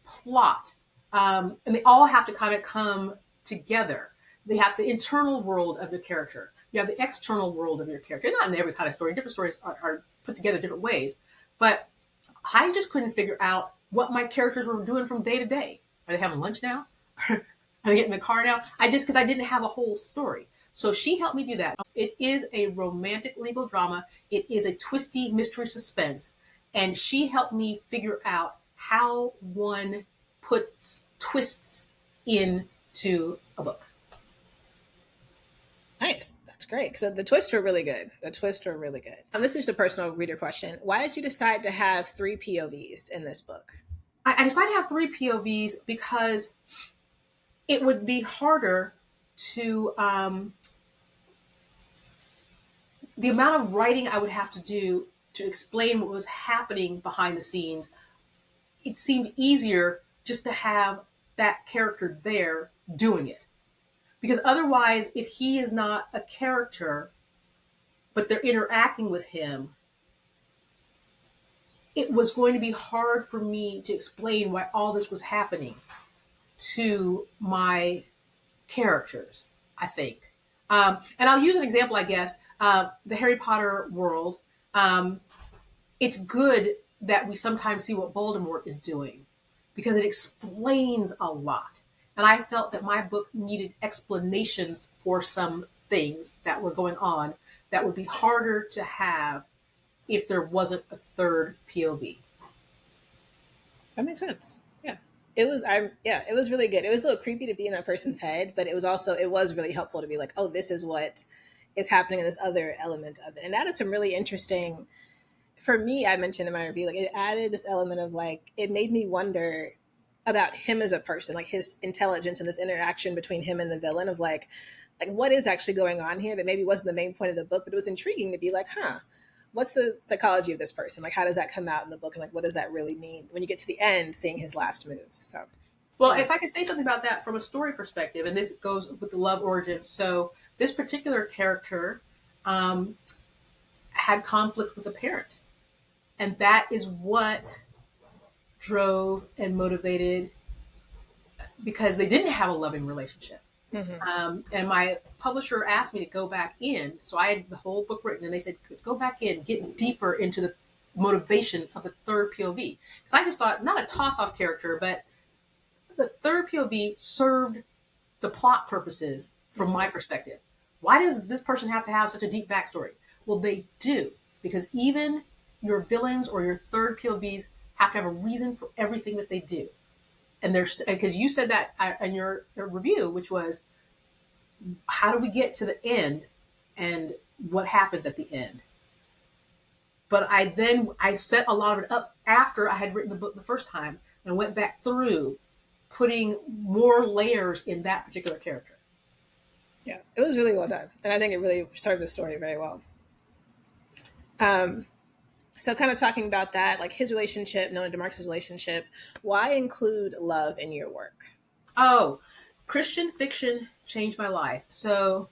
Speaker 2: plot, and they all have to kind of come together. They have the internal world of your character. You have the external world of your character. Not in every kind of story. Different stories are put together different ways. But I just couldn't figure out what my characters were doing from day to day. Are they having lunch now? Are they getting in the car now? Because I didn't have a whole story. So she helped me do that. It is a romantic legal drama. It is a twisty mystery suspense. And she helped me figure out how one puts twists into a book.
Speaker 1: Nice. That's great. Because the twists were really good. This is just a personal reader question. Why did you decide to have 3 POVs in this book?
Speaker 2: I decided to have 3 POVs because it would be harder to the amount of writing I would have to do to explain what was happening behind the scenes. It seemed easier just to have that character there doing it. Because otherwise, if he is not a character, but they're interacting with him, it was going to be hard for me to explain why all this was happening to my characters. I think. And I'll use an example, I guess. The Harry Potter world. It's good that we sometimes see what Voldemort is doing because it explains a lot. And I felt that my book needed explanations for some things that were going on that would be harder to have if there wasn't a third POV.
Speaker 1: That makes sense. Yeah. It was really good. It was a little creepy to be in that person's head, but it was really helpful to be like, oh, this is what is happening in this other element of it. And that is some really interesting, for me, I mentioned in my review, like it added this element of like, it made me wonder about him as a person, like his intelligence and this interaction between him and the villain of like what is actually going on here that maybe wasn't the main point of the book, but it was intriguing to be like, huh, what's the psychology of this person? Like, how does that come out in the book? And like, what does that really mean when you get to the end, seeing his last move? So,
Speaker 2: Well,
Speaker 1: yeah.
Speaker 2: if I could say something about that from a story perspective, and this goes with the love origin. So this particular character um, had conflict with a parent, and that is what drove and motivated because they didn't have a loving relationship.
Speaker 1: Mm-hmm.
Speaker 2: And my publisher asked me to go back in. So I had the whole book written, and they said, go back in, get deeper into the motivation of the third POV. Because I just thought, not a toss off character, but the third POV served the plot purposes from
Speaker 1: Mm-hmm.
Speaker 2: my perspective. Why does this person have to have such a deep backstory? Well, they do, because even your villains or your third POVs have to have a reason for everything that they do. And there's because you said that in your review, which was how do we get to the end and what happens at the end. But I set a lot of it up after I had written the book the first time and went back through putting more layers in that particular character.
Speaker 1: Yeah, it was really well done, and I think it really served the story very well. Um, so, kind of talking about that, like his relationship, Nona DeMarcus's relationship. Why include love in your work?
Speaker 2: Oh, Christian fiction changed my life. So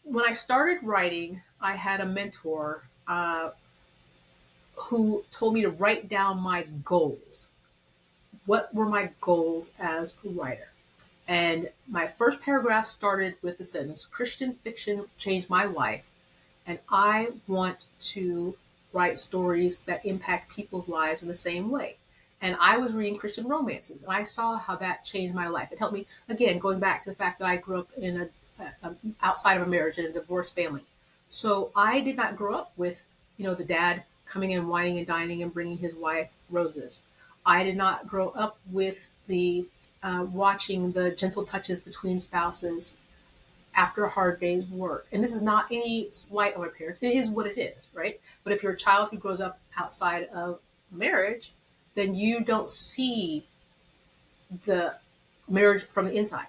Speaker 2: when I started writing, I had a mentor who told me to write down my goals. What were my goals as a writer? And my first paragraph started with the sentence Christian fiction changed my life, and I want to write stories that impact people's lives in the same way. And I was reading Christian romances, and I saw how that changed my life. It helped me, again, going back to the fact that I grew up in a outside of a marriage in a divorced family. So I did not grow up with, the dad coming in, whining and dining and bringing his wife roses. I did not grow up with the watching the gentle touches between spouses after a hard day's work. And this is not any slight on my parents. It is what it is, right? But if you're a child who grows up outside of marriage, then you don't see the marriage from the inside.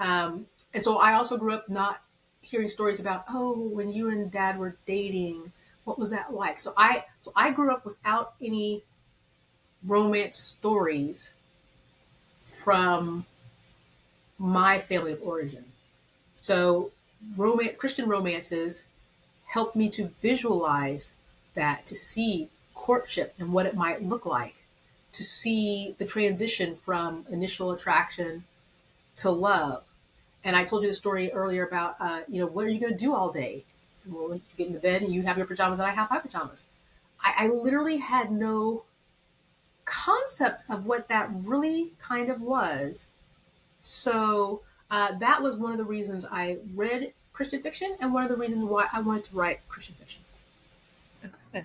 Speaker 2: And so I also grew up not hearing stories about, oh, when you and dad were dating, what was that like? So I grew up without any romance stories from my family of origin. So Christian romances helped me to visualize that, to see courtship and what it might look like, to see the transition from initial attraction to love. And I told you the story earlier about, what are you going to do all day? Well, you get in the bed and you have your pajamas and I have my pajamas. I literally had no concept of what that really kind of was. So that was one of the reasons I read Christian fiction and one of the reasons why I wanted to write Christian fiction.
Speaker 1: Okay.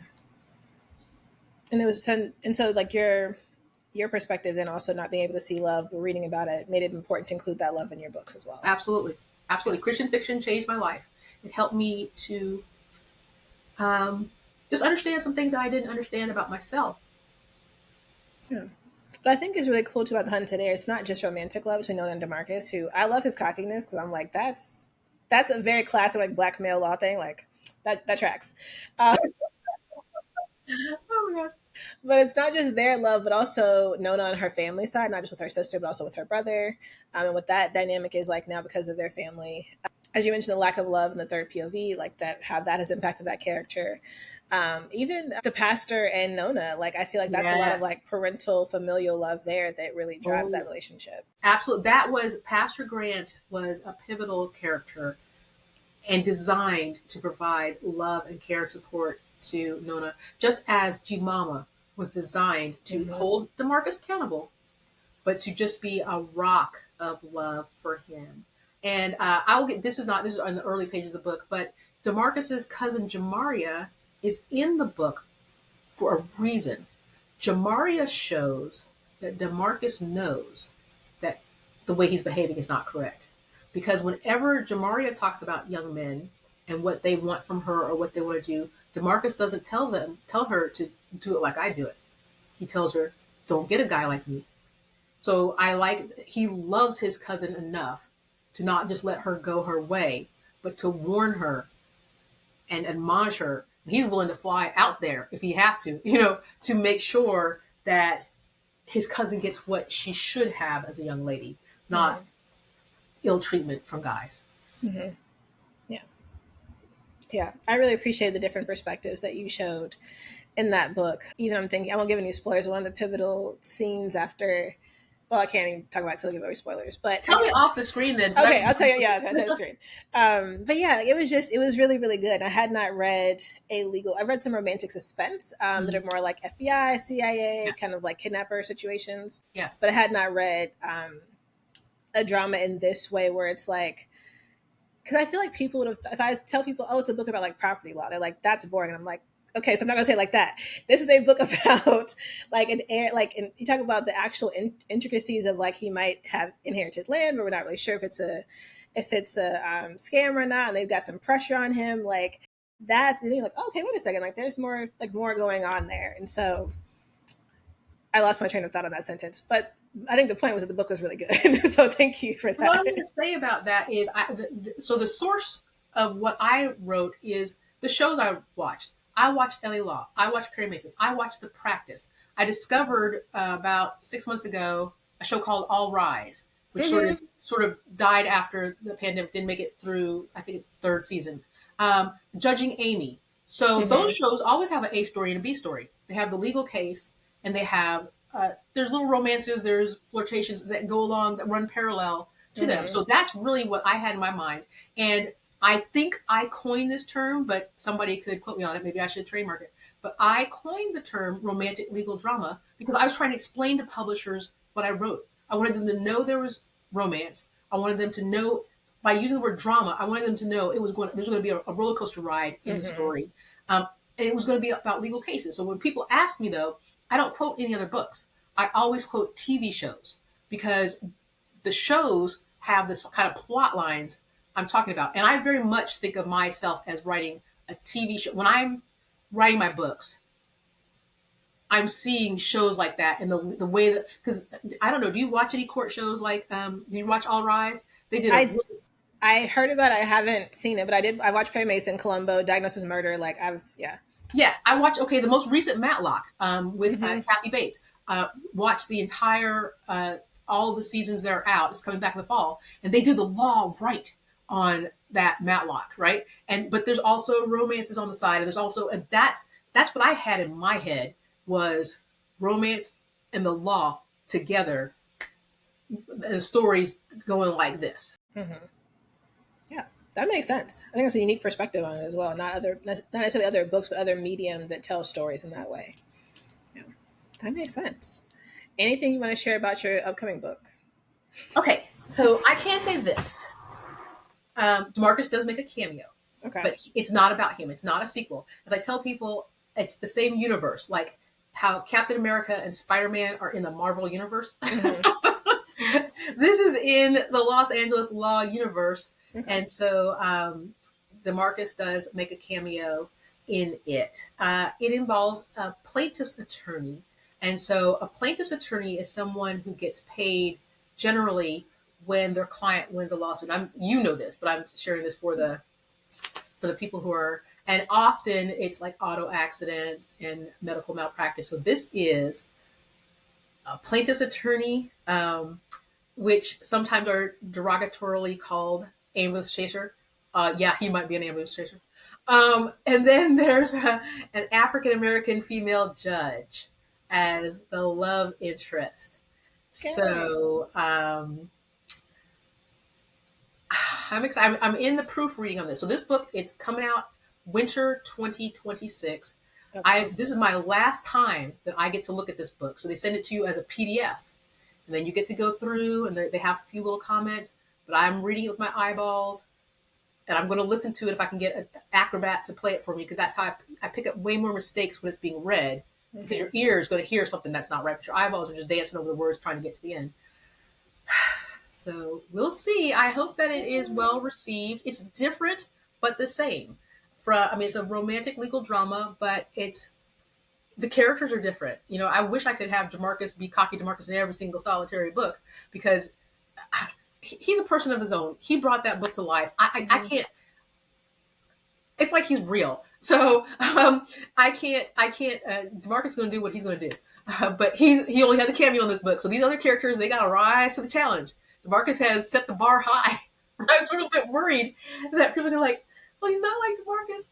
Speaker 1: And it was and so like your perspective, then also not being able to see love but reading about it made it important to include that love in your books as well.
Speaker 2: Absolutely.
Speaker 1: Yeah.
Speaker 2: Absolutely. Christian fiction changed my life. It helped me to just understand some things that I didn't understand about myself.
Speaker 1: Yeah. But I think is really cool too about the Hunt today. It's not just romantic love between Nona and DeMarcus, who I love his cockiness because I'm like, that's a very classic like black male law thing. Like that tracks.
Speaker 2: Oh my gosh.
Speaker 1: But it's not just their love, but also Nona on her family side, not just with her sister, but also with her brother, and what that dynamic is like now because of their family. As you mentioned, the lack of love in the third POV, like that, how that has impacted that character. Even the pastor and Nona, like I feel like that's a lot of
Speaker 2: Yes.
Speaker 1: like parental familial love there that really drives that
Speaker 2: Oh,
Speaker 1: relationship.
Speaker 2: absolutely. That was Pastor Grant was a pivotal character and designed to provide love and care and support to Nona, just as G Mama was designed to
Speaker 1: Mm-hmm.
Speaker 2: hold Demarcus accountable, but to just be a rock of love for him. And I will get this is on the early pages of the book, but Demarcus's cousin Jamaria is in the book for a reason. Jamaria shows that Demarcus knows that the way he's behaving is not correct. Because whenever Jamaria talks about young men and what they want from her or what they want to do, Demarcus doesn't tell her to do it like I do it. He tells her, "Don't get a guy like me." So he loves his cousin enough to not just let her go her way, but to warn her and admonish her. He's willing to fly out there if he has to, to make sure that his cousin gets what she should have as a young lady, not
Speaker 1: Mm-hmm.
Speaker 2: ill treatment from guys.
Speaker 1: Mm-hmm. Yeah. Yeah. I really appreciate the different perspectives that you showed in that book. Even I'm thinking, I won't give any spoilers. One of the pivotal scenes after, well, I can't even talk about it till I give away spoilers, but
Speaker 2: Tell me off the screen then.
Speaker 1: okay, I'll tell you. Yeah, that's straight. But yeah, it was really, really good. I had not read I read some romantic suspense that are
Speaker 2: Mhm.
Speaker 1: more like FBI, CIA,
Speaker 2: Yes.
Speaker 1: kind of like kidnapper situations.
Speaker 2: Yes.
Speaker 1: But I had not read a drama in this way where it's like, because I feel like people would have, if I tell people, oh, it's a book about like property law, they're like, that's boring. And I'm like, okay, so I'm not gonna say it like that. This is a book about like an air, like, and you talk about the actual intricacies of like he might have inherited land, but we're not really sure if it's a scam or not. And they've got some pressure on him, like that. And you're like, okay, wait a second, like there's more going on there. And so I lost my train of thought on that sentence, but I think the point was that the book was really good. So thank you for
Speaker 2: What I'm
Speaker 1: that.
Speaker 2: going to say about that is, so the source of what I wrote is the shows I watched. I watched LA Law. I watched Perry Mason. I watched The Practice. I discovered about 6 months ago a show called All Rise, which
Speaker 1: Mm-hmm.
Speaker 2: sort of died after the pandemic, didn't make it through. I think third season. Judging Amy. So those
Speaker 1: Mm-hmm.
Speaker 2: shows always have an A story and a B story. They have the legal case, and they have there's little romances, there's flirtations that go along that run parallel to them.
Speaker 1: Mm-hmm.
Speaker 2: So that's really what I had in my mind. And I think I coined this term, but somebody could quote me on it. Maybe I should trademark it. But I coined the term romantic legal drama because I was trying to explain to publishers what I wrote. I wanted them to know there was romance. I wanted them to know by using the word drama. I wanted them to know there's going to be a roller coaster ride in the
Speaker 1: Mm-hmm.
Speaker 2: story, and it was going to be about legal cases. So when people ask me though, I don't quote any other books. I always quote TV shows because the shows have this kind of plot lines I'm talking about. And I very much think of myself as writing a TV show. When I'm writing my books, I'm seeing shows like that and the way that, because I don't know, do you watch any court shows like, do you watch All Rise? They did a
Speaker 1: I
Speaker 2: really,
Speaker 1: I heard about it. I haven't seen it, but I did. I watched Perry Mason, Columbo, Diagnosis Murder. Like yeah.
Speaker 2: yeah, I watched, okay, the most recent Matlock with
Speaker 1: Mm-hmm.
Speaker 2: Kathy Bates. Watched the entire, all the seasons that are out. It's coming back in the fall. And they do the law right on that Matlock, right? But there's also romances on the side. And there's also, and that's what I had in my head was romance and the law together. The stories going like this.
Speaker 1: Mm-hmm. Yeah, that makes sense. I think it's a unique perspective on it as well. Not necessarily other books, but other medium that tell stories in that way. Yeah, that makes sense. Anything you want to share about your upcoming book?
Speaker 2: Okay, so I can say this. Demarcus does make a cameo,
Speaker 1: Okay.
Speaker 2: but it's not about him. It's not a sequel. As I tell people, it's the same universe, like how Captain America and Spider-Man are in the Marvel universe.
Speaker 1: Mm-hmm.
Speaker 2: This is in the Los Angeles law universe,
Speaker 1: Okay.
Speaker 2: and so Demarcus does make a cameo in it. It involves a plaintiff's attorney, and so a plaintiff's attorney is someone who gets paid generally when their client wins a lawsuit. You know this, but I'm sharing this for the people who are And often it's like auto accidents and medical malpractice. So this is a plaintiff's attorney, which sometimes are derogatorily called ambulance chaser. Yeah, he might be an ambulance chaser. And then there's an African American female judge as the love interest.
Speaker 1: Okay.
Speaker 2: So I'm excited. I'm in the proofreading on this. So this book, it's coming out winter 2026.
Speaker 1: Okay.
Speaker 2: This is my last time that I get to look at this book. So they send it to you as a PDF, and then you get to go through, and they have a few little comments. But I'm reading it with my eyeballs, and I'm going to listen to it if I can get an acrobat to play it for me, because that's how I pick up way more mistakes when it's being read. Because your ear is going to hear something that's not right, but your eyeballs are just dancing over the words trying to get to the end. So we'll see. I hope that it is well received. It's different, but the same. It's a romantic legal drama, but the characters are different. I wish I could have DeMarcus be cocky DeMarcus in every single solitary book, because he's a person of his own. He brought that book to life. I can't. It's like he's real. So I can't. DeMarcus is going to do what he's going to do, but he only has a cameo in this book. So these other characters, they got to rise to the challenge. DeMarcus has set the bar high. I was sort of a bit worried that people are like, well, he's not like DeMarcus.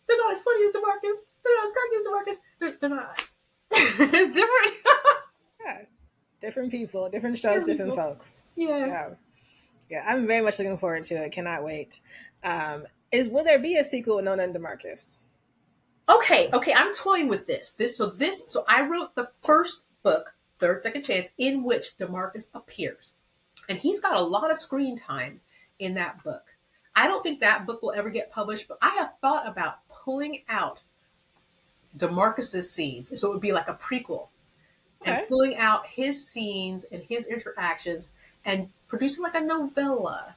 Speaker 2: They're not as funny as DeMarcus. They're not as cocky as DeMarcus. They're not. It's different.
Speaker 1: Yeah. Different people, different strokes, different folks.
Speaker 2: Yes.
Speaker 1: Yeah. I'm very much looking forward to it. Cannot wait. Will there be a sequel with No None DeMarcus?
Speaker 2: Okay. I'm toying with this. So I wrote the first book, Third Second Chance, in which DeMarcus appears. And he's got a lot of screen time in that book. I don't think that book will ever get published, but I have thought about pulling out DeMarcus's scenes. So it would be like a prequel.
Speaker 1: Okay.
Speaker 2: And pulling out his scenes and his interactions and producing like a novella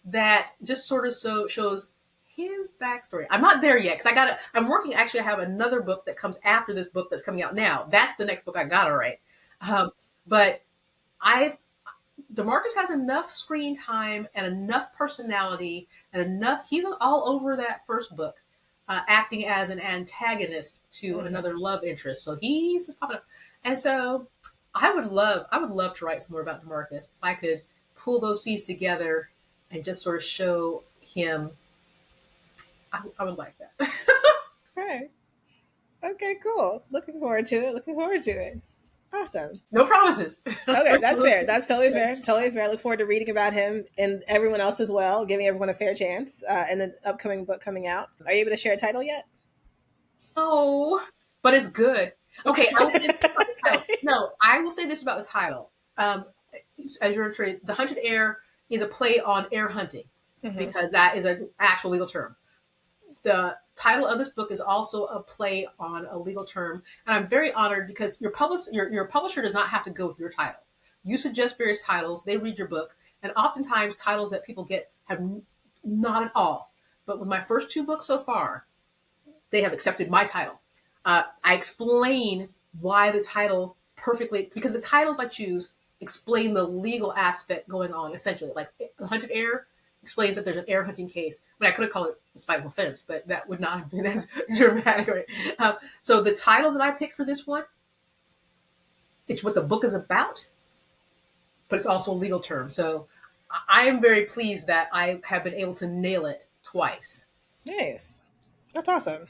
Speaker 2: that just sort of shows his backstory. I'm not there yet, because I'm working. Actually, I have another book that comes after this book that's coming out now. That's the next book I gotta write. But DeMarcus has enough screen time and enough personality and enough. He's all over that first book, acting as an antagonist to another love interest. So he's just popping up. And so I would love to write some more about DeMarcus. If I could pull those seeds together and just sort of show him, I would like that.
Speaker 1: Right. Okay, cool. Looking forward to it. Awesome.
Speaker 2: No promises.
Speaker 1: Okay, that's fair. That's totally fair. Totally fair. I look forward to reading about him and everyone else as well, giving everyone a fair chance in the upcoming book coming out. Are you able to share a title yet?
Speaker 2: Oh, but it's good. Okay, I will say this about the title. No, I will say this about this title. As you're trade, The Hunted Heir is a play on heir hunting, because that is an actual legal term. The title of this book is also a play on a legal term, and I'm very honored because your publisher does not have to go with your title. You suggest various titles, they read your book, and oftentimes titles that people get have not at all. But with my first two books so far, they have accepted my title. I explain why the title perfectly, because the titles I choose explain the legal aspect going on, essentially. Like The Hunted Heir explains that there's an heir hunting case. I mean, I could have called it The Spiteful Fence, but that would not have been as dramatic. Right? So the title that I picked for this one, it's what the book is about, but it's also a legal term. So I am very pleased that I have been able to nail it twice.
Speaker 1: Nice. That's awesome.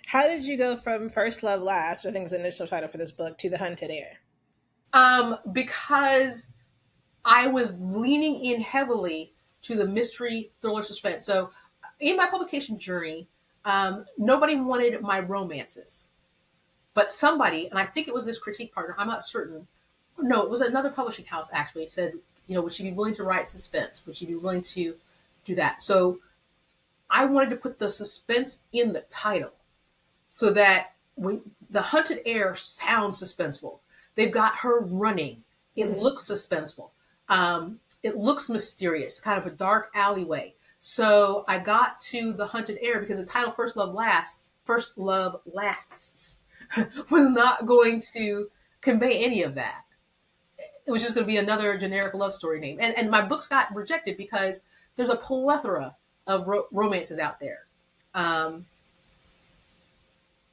Speaker 1: How did you go from First Love Last, I think was the initial title for this book, to The Hunted Heir?
Speaker 2: Because I was leaning in heavily to the mystery, thriller, suspense. So in my publication journey, nobody wanted my romances. But somebody, and I think it was this critique partner, I'm not certain. No, it was another publishing house actually, said, would she be willing to write suspense? Would she be willing to do that? So I wanted to put the suspense in the title so that The Hunted Heir sounds suspenseful. They've got her running. It looks suspenseful. It looks mysterious, kind of a dark alleyway. So I got to The Hunted Heir because the title First Love Lasts was not going to convey any of that. It was just going to be another generic love story name. And my books got rejected because there's a plethora of romances out there. Um,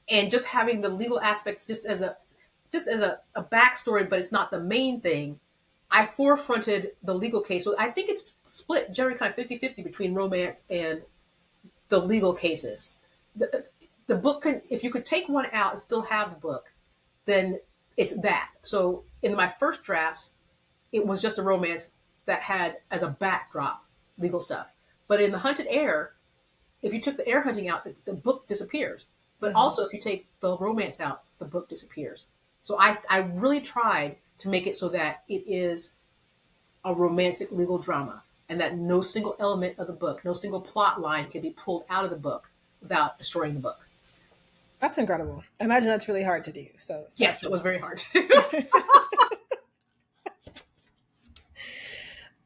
Speaker 2: and just having the legal aspect just as a backstory, but it's not the main thing. I forefronted the legal case. So I think it's split generally kind of 50-50 between romance and the legal cases. The book can, if you could take one out and still have the book, then it's that. So in my first drafts, it was just a romance that had as a backdrop legal stuff. But in the Hunted Heir, if you took the air hunting out, the book disappears. But also, if you take the romance out, the book disappears. So I really tried to make it so that it is a romantic legal drama and that no single element of the book, no single plot line can be pulled out of the book without destroying the book.
Speaker 1: That's incredible. I imagine that's really hard to do. So
Speaker 2: yes, it was very hard.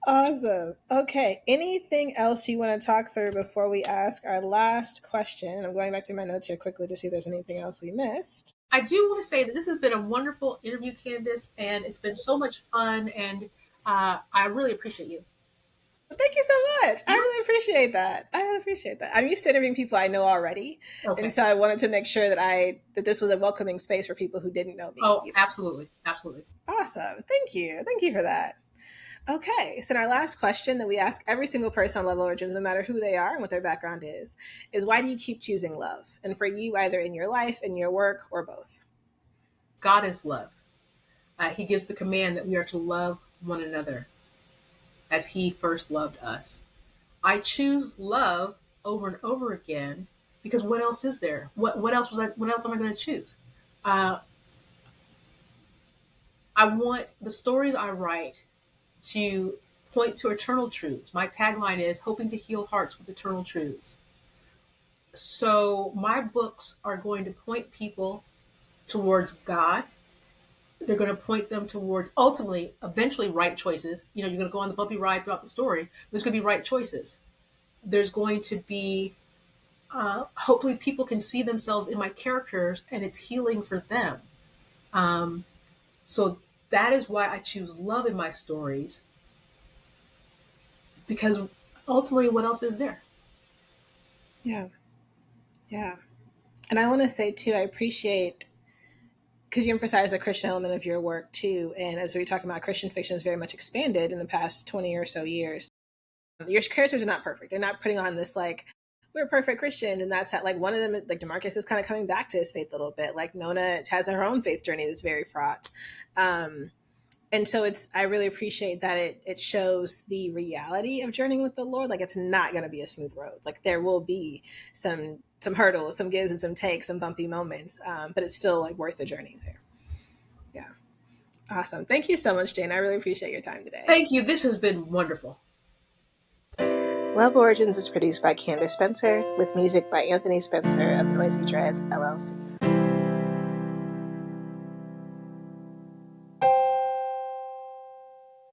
Speaker 1: Awesome. Okay. Anything else you want to talk through before we ask our last question? And I'm going back through my notes here quickly to see if there's anything else we missed.
Speaker 2: I do want to say that this has been a wonderful interview, Candace, and it's been so much fun, and I really appreciate you.
Speaker 1: Thank you so much. I really appreciate that. I'm used to interviewing people I know already. Okay. And so I wanted to make sure that this was a welcoming space for people who didn't know me.
Speaker 2: Oh, either. Absolutely. Absolutely.
Speaker 1: Awesome. Thank you. Thank you for that. Okay, so our last question that we ask every single person on Love Origins, no matter who they are and what their background is why do you keep choosing love? And for you, either in your life, in your work, or both.
Speaker 2: God is love. He gives the command that we are to love one another as he first loved us. I choose love over and over again because what else is there? What else am I going to choose? I want the stories I write to point to eternal truths. My tagline is hoping to heal hearts with eternal truths. So my books are going to point people towards God. They're going to point them towards ultimately, eventually right choices. You're going to go on the bumpy ride throughout the story. There's going to be right choices. There's going to be, hopefully people can see themselves in my characters and it's healing for them. So that is why I choose love in my stories, because ultimately, what else is there?
Speaker 1: Yeah. And I want to say, too, I appreciate, because you emphasize the Christian element of your work, too. And as we were talking about, Christian fiction is very much expanded in the past 20 or so years. Your characters are not perfect. They're not putting on this, we're perfect Christians, and that's how, one of them, DeMarcus, is kind of coming back to his faith a little bit. Nona has her own faith journey that's very fraught. And so I really appreciate that it shows the reality of journeying with the Lord. It's not going to be a smooth road. There will be some hurdles, some gives and some takes, some bumpy moments, but it's still worth the journey there. Yeah. Awesome. Thank you so much, Jane. I really appreciate your time today.
Speaker 2: Thank you. This has been wonderful.
Speaker 1: Love Origins is produced by Candace Spencer with music by Anthony Spencer of Noisy Dreads, LLC.